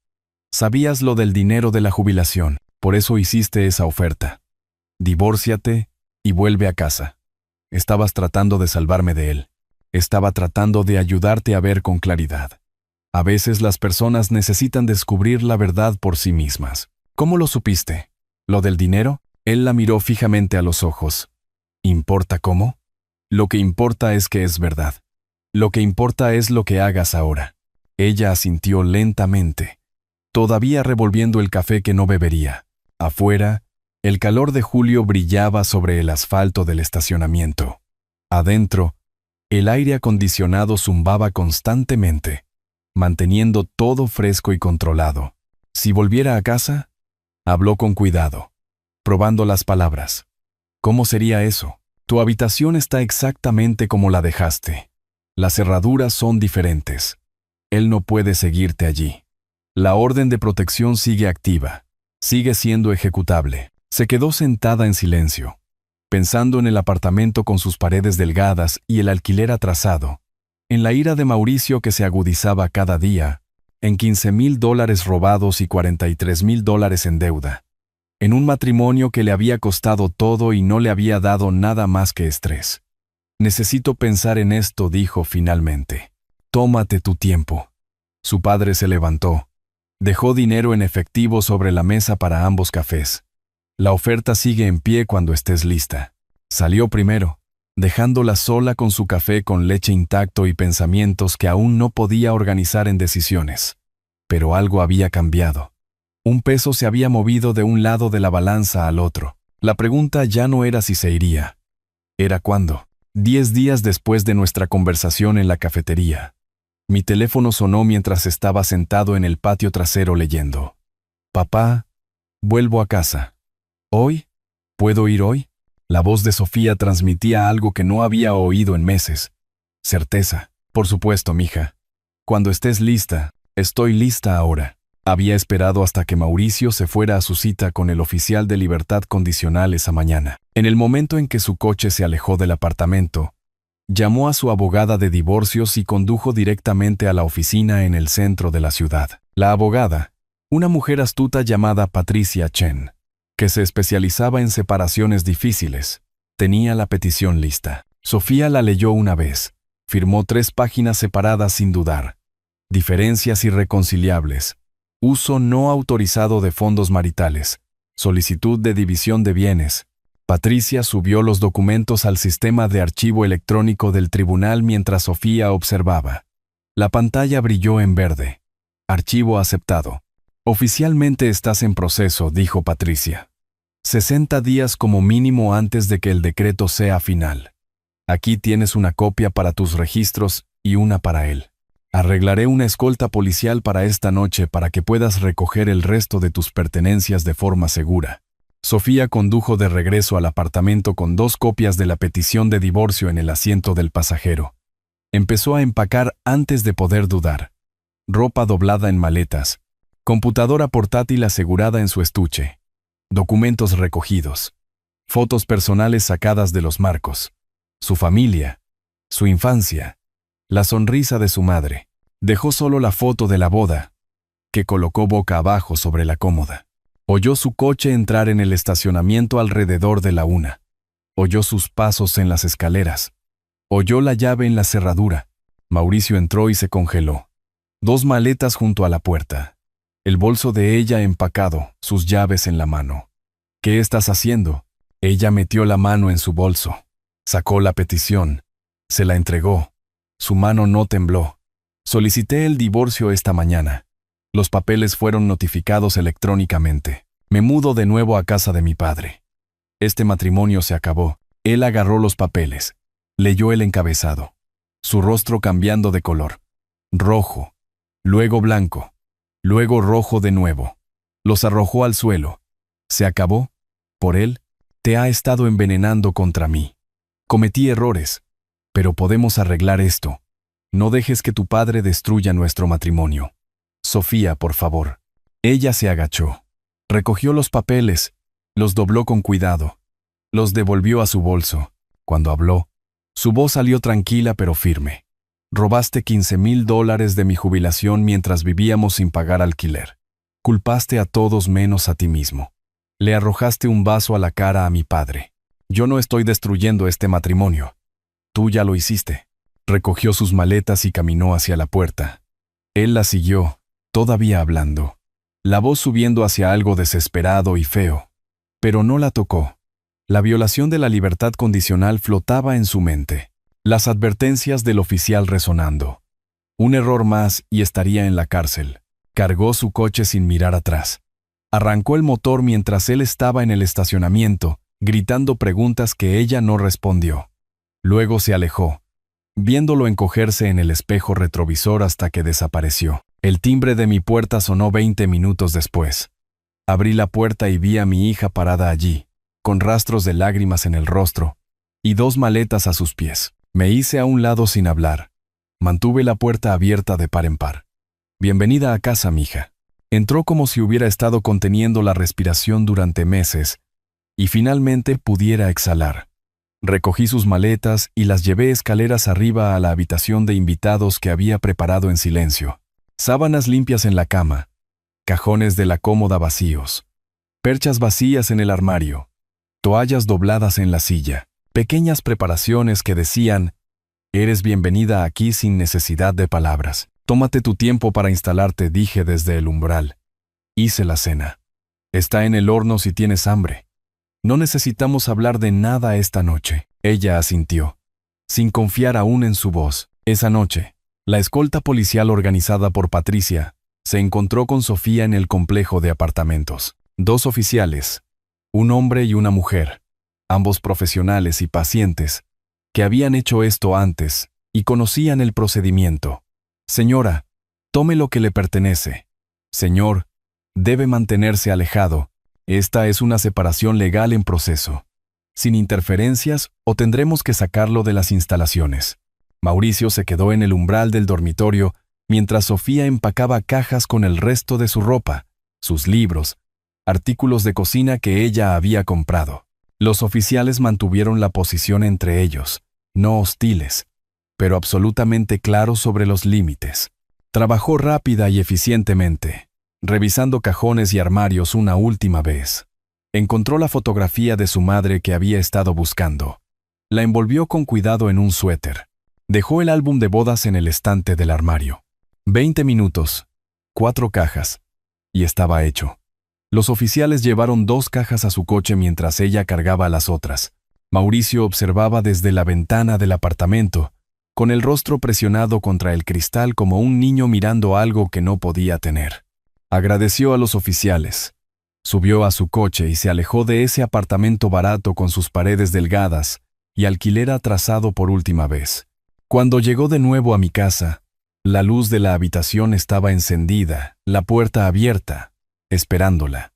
Sabías lo del dinero de la jubilación, por eso hiciste esa oferta. Divórciate y vuelve a casa. Estabas tratando de salvarme de él. Estaba tratando de ayudarte a ver con claridad. A veces las personas necesitan descubrir la verdad por sí mismas. ¿Cómo lo supiste? ¿Lo del dinero? Él la miró fijamente a los ojos. ¿Importa cómo? Lo que importa es que es verdad. Lo que importa es lo que hagas ahora. Ella asintió lentamente, todavía revolviendo el café que no bebería. Afuera, el calor de julio brillaba sobre el asfalto del estacionamiento. Adentro, el aire acondicionado zumbaba constantemente, manteniendo todo fresco y controlado. Si volviera a casa, habló con cuidado, probando las palabras. ¿Cómo sería eso? Tu habitación está exactamente como la dejaste. Las cerraduras son diferentes. Él no puede seguirte allí. La orden de protección sigue activa. Sigue siendo ejecutable. Se quedó sentada en silencio, pensando en el apartamento con sus paredes delgadas y el alquiler atrasado, en la ira de Mauricio que se agudizaba cada día, en $15,000 robados y $43,000 en deuda, en un matrimonio que le había costado todo y no le había dado nada más que estrés. Necesito pensar en esto, dijo finalmente. Tómate tu tiempo. Su padre se levantó. Dejó dinero en efectivo sobre la mesa para ambos cafés. La oferta sigue en pie cuando estés lista. Salió primero, dejándola sola con su café con leche intacto y pensamientos que aún no podía organizar en decisiones. Pero algo había cambiado. Un peso se había movido de un lado de la balanza al otro. La pregunta ya no era si se iría. Era cuándo. 10 días después de nuestra conversación en la cafetería. Mi teléfono sonó mientras estaba sentado en el patio trasero leyendo. Papá, vuelvo a casa. ¿Hoy? ¿Puedo ir hoy? La voz de Sofía transmitía algo que no había oído en meses. Certeza. Por supuesto, mija. Cuando estés lista, estoy lista ahora. Había esperado hasta que Mauricio se fuera a su cita con el oficial de libertad condicional esa mañana. En el momento en que su coche se alejó del apartamento, llamó a su abogada de divorcios y condujo directamente a la oficina en el centro de la ciudad. La abogada, una mujer astuta llamada Patricia Chen, que se especializaba en separaciones difíciles, tenía la petición lista. Sofía la leyó una vez, firmó 3 páginas separadas sin dudar. Diferencias irreconciliables, uso no autorizado de fondos maritales, solicitud de división de bienes. Patricia subió los documentos al sistema de archivo electrónico del tribunal mientras Sofía observaba. La pantalla brilló en verde. Archivo aceptado. Oficialmente estás en proceso, dijo Patricia. 60 días como mínimo antes de que el decreto sea final. Aquí tienes una copia para tus registros y una para él. Arreglaré una escolta policial para esta noche para que puedas recoger el resto de tus pertenencias de forma segura. Sofía condujo de regreso al apartamento con 2 copias de la petición de divorcio en el asiento del pasajero. Empezó a empacar antes de poder dudar. Ropa doblada en maletas, computadora portátil asegurada en su estuche, documentos recogidos, fotos personales sacadas de los marcos, su familia, su infancia, la sonrisa de su madre. Dejó solo la foto de la boda, que colocó boca abajo sobre la cómoda. Oyó su coche entrar en el estacionamiento alrededor de la 1. Oyó sus pasos en las escaleras. Oyó la llave en la cerradura. Mauricio entró y se congeló. 2 maletas junto a la puerta. El bolso de ella empacado, sus llaves en la mano. ¿Qué estás haciendo? Ella metió la mano en su bolso. Sacó la petición. Se la entregó. Su mano no tembló. Solicité el divorcio esta mañana. Los papeles fueron notificados electrónicamente. Me mudo de nuevo a casa de mi padre. Este matrimonio se acabó. Él agarró los papeles. Leyó el encabezado. Su rostro cambiando de color. Rojo. Luego blanco. Luego rojo de nuevo. Los arrojó al suelo. ¿Se acabó? Por él, te ha estado envenenando contra mí. Cometí errores, pero podemos arreglar esto. No dejes que tu padre destruya nuestro matrimonio. Sofía, por favor. Ella se agachó. Recogió los papeles, los dobló con cuidado. Los devolvió a su bolso. Cuando habló, su voz salió tranquila pero firme. Robaste $15,000 de mi jubilación mientras vivíamos sin pagar alquiler. Culpaste a todos menos a ti mismo. Le arrojaste un vaso a la cara a mi padre. Yo no estoy destruyendo este matrimonio. Tú ya lo hiciste. Recogió sus maletas y caminó hacia la puerta. Él la siguió, todavía hablando. La voz subiendo hacia algo desesperado y feo. Pero no la tocó. La violación de la libertad condicional flotaba en su mente. Las advertencias del oficial resonando. Un error más y estaría en la cárcel. Cargó su coche sin mirar atrás. Arrancó el motor mientras él estaba en el estacionamiento, gritando preguntas que ella no respondió. Luego se alejó, viéndolo encogerse en el espejo retrovisor hasta que desapareció. El timbre de mi puerta sonó 20 minutos después. Abrí la puerta y vi a mi hija parada allí, con rastros de lágrimas en el rostro, y 2 maletas a sus pies. Me hice a un lado sin hablar. Mantuve la puerta abierta de par en par. Bienvenida a casa, mija. Entró como si hubiera estado conteniendo la respiración durante meses, y finalmente pudiera exhalar. Recogí sus maletas y las llevé escaleras arriba a la habitación de invitados que había preparado en silencio. Sábanas limpias en la cama, cajones de la cómoda vacíos, perchas vacías en el armario, toallas dobladas en la silla, pequeñas preparaciones que decían: «Eres bienvenida aquí sin necesidad de palabras. Tómate tu tiempo para instalarte», dije desde el umbral. Hice la cena. «Está en el horno si tienes hambre. No necesitamos hablar de nada esta noche». Ella asintió, sin confiar aún en su voz. Esa noche, la escolta policial organizada por Patricia se encontró con Sofía en el complejo de apartamentos. 2 oficiales, un hombre y una mujer, ambos profesionales y pacientes, que habían hecho esto antes y conocían el procedimiento. «Señora, tome lo que le pertenece. Señor, debe mantenerse alejado. Esta es una separación legal en proceso. Sin interferencias o tendremos que sacarlo de las instalaciones». Mauricio se quedó en el umbral del dormitorio mientras Sofía empacaba cajas con el resto de su ropa, sus libros, artículos de cocina que ella había comprado. Los oficiales mantuvieron la posición entre ellos, no hostiles, pero absolutamente claros sobre los límites. Trabajó rápida y eficientemente, revisando cajones y armarios una última vez. Encontró la fotografía de su madre que había estado buscando. La envolvió con cuidado en un suéter. Dejó el álbum de bodas en el estante del armario. 20 minutos, 4 cajas, y estaba hecho. Los oficiales llevaron 2 cajas a su coche mientras ella cargaba las otras. Mauricio observaba desde la ventana del apartamento, con el rostro presionado contra el cristal como un niño mirando algo que no podía tener. Agradeció a los oficiales. Subió a su coche y se alejó de ese apartamento barato con sus paredes delgadas y alquiler atrasado por última vez. Cuando llegó de nuevo a mi casa, la luz de la habitación estaba encendida, la puerta abierta, esperándola.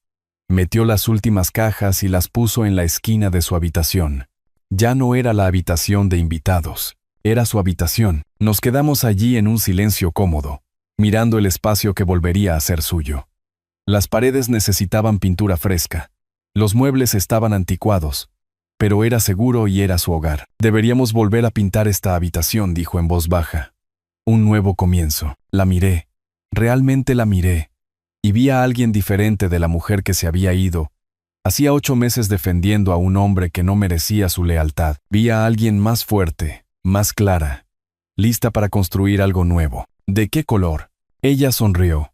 Metió las últimas cajas y las puso en la esquina de su habitación. Ya no era la habitación de invitados, era su habitación. Nos quedamos allí en un silencio cómodo, mirando el espacio que volvería a ser suyo. Las paredes necesitaban pintura fresca, los muebles estaban anticuados, pero era seguro y era su hogar. «Deberíamos volver a pintar esta habitación», dijo en voz baja. Un nuevo comienzo. La miré, realmente la miré, y vi a alguien diferente de la mujer que se había ido. Hacía 8 meses defendiendo a un hombre que no merecía su lealtad. Vi a alguien más fuerte, más clara, lista para construir algo nuevo. ¿De qué color? Ella sonrió.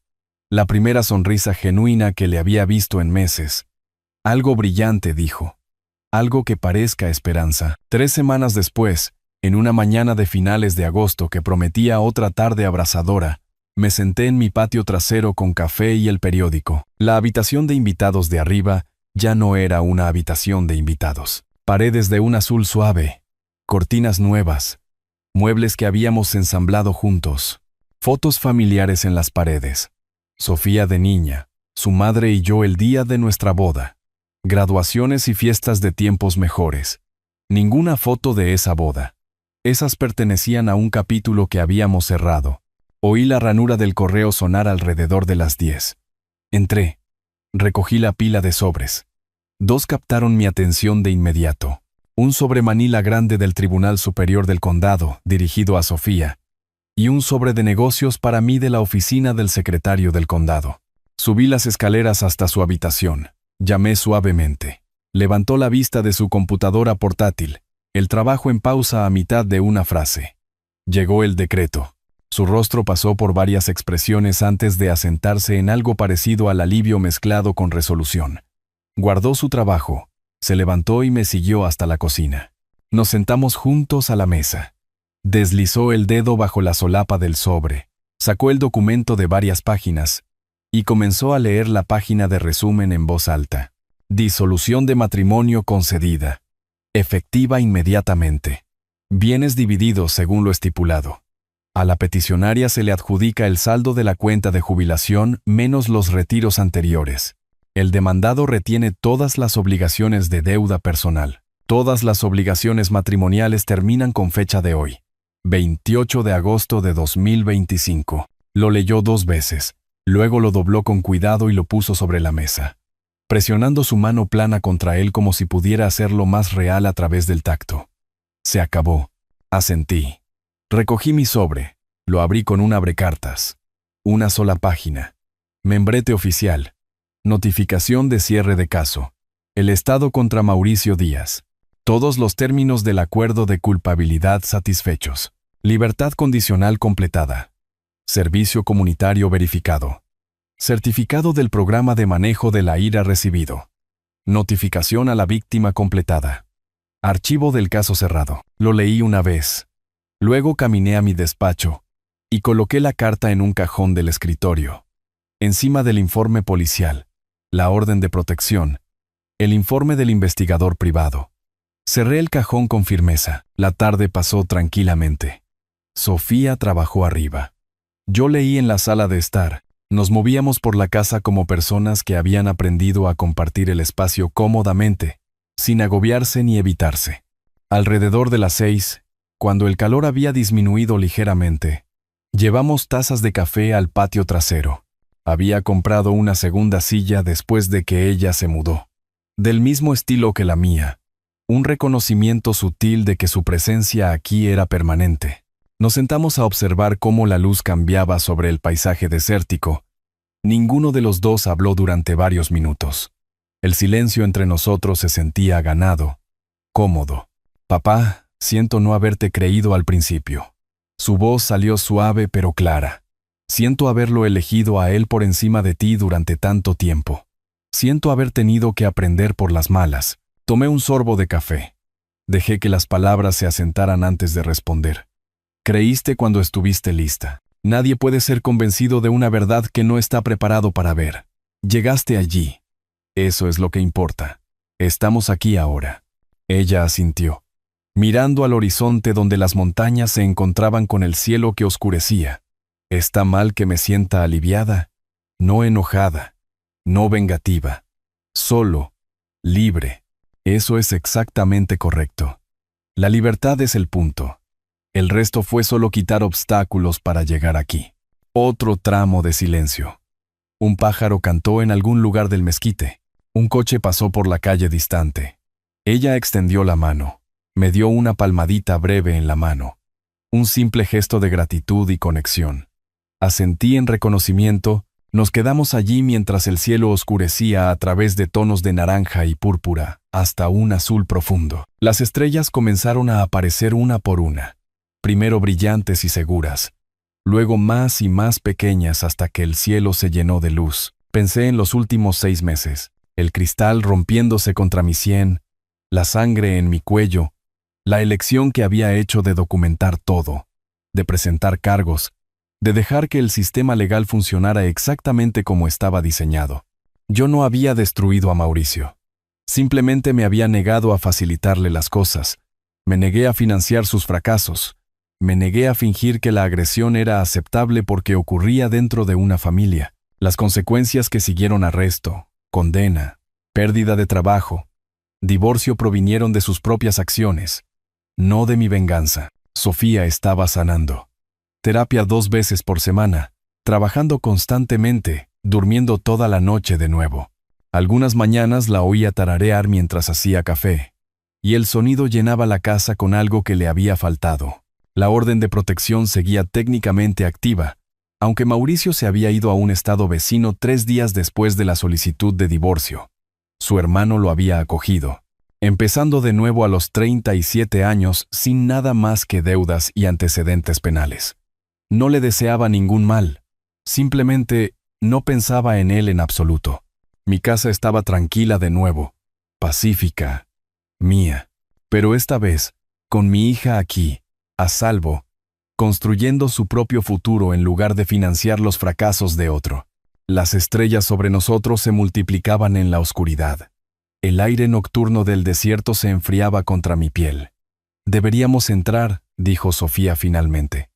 La primera sonrisa genuina que le había visto en meses. «Algo brillante», dijo. «Algo que parezca esperanza». 3 semanas después, en una mañana de finales de agosto que prometía otra tarde abrasadora, me senté en mi patio trasero con café y el periódico. La habitación de invitados de arriba ya no era una habitación de invitados. Paredes de un azul suave, cortinas nuevas, muebles que habíamos ensamblado juntos, fotos familiares en las paredes. Sofía de niña, su madre y yo el día de nuestra boda, graduaciones y fiestas de tiempos mejores. Ninguna foto de esa boda. Esas pertenecían a un capítulo que habíamos cerrado. Oí la ranura del correo sonar alrededor de las 10. Entré. Recogí la pila de sobres. 2 captaron mi atención de inmediato. Un sobre manila grande del Tribunal Superior del Condado, dirigido a Sofía, y un sobre de negocios para mí de la oficina del secretario del condado. Subí las escaleras hasta su habitación. Llamé suavemente. Levantó la vista de su computadora portátil, el trabajo en pausa a mitad de una frase. Llegó el decreto. Su rostro pasó por varias expresiones antes de asentarse en algo parecido al alivio mezclado con resolución. Guardó su trabajo, se levantó y me siguió hasta la cocina. Nos sentamos juntos a la mesa. Deslizó el dedo bajo la solapa del sobre, sacó el documento de varias páginas y comenzó a leer la página de resumen en voz alta. Disolución de matrimonio concedida. Efectiva inmediatamente. Bienes divididos según lo estipulado. A la peticionaria se le adjudica el saldo de la cuenta de jubilación menos los retiros anteriores. El demandado retiene todas las obligaciones de deuda personal. Todas las obligaciones matrimoniales terminan con fecha de hoy, 28 de agosto de 2025. Lo leyó 2 veces, luego lo dobló con cuidado y lo puso sobre la mesa, presionando su mano plana contra él como si pudiera hacerlo más real a través del tacto. Se acabó. Asentí. Recogí mi sobre, lo abrí con un abrecartas. Una sola página. Membrete oficial. Notificación de cierre de caso. El Estado contra Mauricio Díaz. Todos los términos del acuerdo de culpabilidad satisfechos. Libertad condicional completada. Servicio comunitario verificado. Certificado del programa de manejo de la ira recibido. Notificación a la víctima completada. Archivo del caso cerrado. Lo leí una vez. Luego caminé a mi despacho y coloqué la carta en un cajón del escritorio. Encima del informe policial, la orden de protección, el informe del investigador privado. Cerré el cajón con firmeza. La tarde pasó tranquilamente. Sofía trabajó arriba. Yo leí en la sala de estar. Nos movíamos por la casa como personas que habían aprendido a compartir el espacio cómodamente, sin agobiarse ni evitarse. Alrededor de las 6, cuando el calor había disminuido ligeramente, llevamos tazas de café al patio trasero. Había comprado una segunda silla después de que ella se mudó. Del mismo estilo que la mía. Un reconocimiento sutil de que su presencia aquí era permanente. Nos sentamos a observar cómo la luz cambiaba sobre el paisaje desértico. Ninguno de los dos habló durante varios minutos. El silencio entre nosotros se sentía ganado, cómodo. Papá, siento no haberte creído al principio. Su voz salió suave pero clara. Siento haberlo elegido a él por encima de ti durante tanto tiempo. Siento haber tenido que aprender por las malas. Tomé un sorbo de café. Dejé que las palabras se asentaran antes de responder. Creíste cuando estuviste lista. Nadie puede ser convencido de una verdad que no está preparado para ver. Llegaste allí. Eso es lo que importa. Estamos aquí ahora. Ella asintió, mirando al horizonte donde las montañas se encontraban con el cielo que oscurecía. ¿Está mal que me sienta aliviada? No enojada, no vengativa. Solo, libre. Eso es exactamente correcto. La libertad es el punto. El resto fue solo quitar obstáculos para llegar aquí. Otro tramo de silencio. Un pájaro cantó en algún lugar del mezquite. Un coche pasó por la calle distante. Ella extendió la mano. Me dio una palmadita breve en la mano. Un simple gesto de gratitud y conexión. Asentí en reconocimiento. Nos quedamos allí mientras el cielo oscurecía a través de tonos de naranja y púrpura, hasta un azul profundo. Las estrellas comenzaron a aparecer una por una. Primero brillantes y seguras, luego más y más pequeñas hasta que el cielo se llenó de luz. Pensé en los últimos 6 meses, el cristal rompiéndose contra mi sien, la sangre en mi cuello, la elección que había hecho de documentar todo, de presentar cargos, de dejar que el sistema legal funcionara exactamente como estaba diseñado. Yo no había destruido a Mauricio. Simplemente me había negado a facilitarle las cosas. Me negué a financiar sus fracasos. Me negué a fingir que la agresión era aceptable porque ocurría dentro de una familia. Las consecuencias que siguieron arresto, condena, pérdida de trabajo, divorcio provinieron de sus propias acciones, no de mi venganza. Sofía estaba sanando. Terapia 2 veces por semana, trabajando constantemente, durmiendo toda la noche de nuevo. Algunas mañanas la oía tararear mientras hacía café, y el sonido llenaba la casa con algo que le había faltado. La orden de protección seguía técnicamente activa, Aunque Mauricio se había ido a un estado vecino 3 días después de la solicitud de divorcio, su hermano lo había acogido, empezando de nuevo a los 37 años sin nada más que deudas y antecedentes penales. No le deseaba ningún mal, simplemente no pensaba en él en absoluto. Mi casa estaba tranquila de nuevo, pacífica, mía, pero esta vez, con mi hija aquí, a salvo, construyendo su propio futuro en lugar de financiar los fracasos de otro. Las estrellas sobre nosotros se multiplicaban en la oscuridad. El aire nocturno del desierto se enfriaba contra mi piel. «Deberíamos entrar», dijo Sofía finalmente.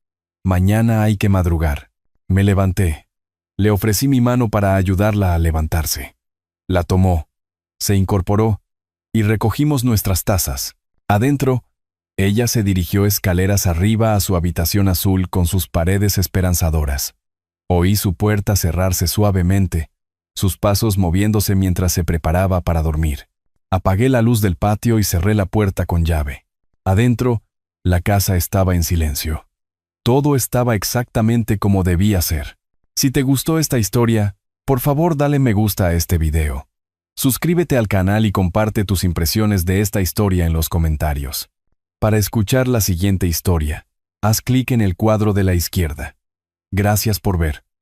«Mañana hay que madrugar». Me levanté. Le ofrecí mi mano para ayudarla a levantarse. La tomó, se incorporó y recogimos nuestras tazas. Adentro, ella se dirigió escaleras arriba a su habitación azul con sus paredes esperanzadoras. Oí su puerta cerrarse suavemente, sus pasos moviéndose mientras se preparaba para dormir. Apagué la luz del patio y cerré la puerta con llave. Adentro, la casa estaba en silencio. Todo estaba exactamente como debía ser. Si te gustó esta historia, por favor dale me gusta a este video. Suscríbete al canal y comparte tus impresiones de esta historia en los comentarios. Para escuchar la siguiente historia, haz clic en el cuadro de la izquierda. Gracias por ver.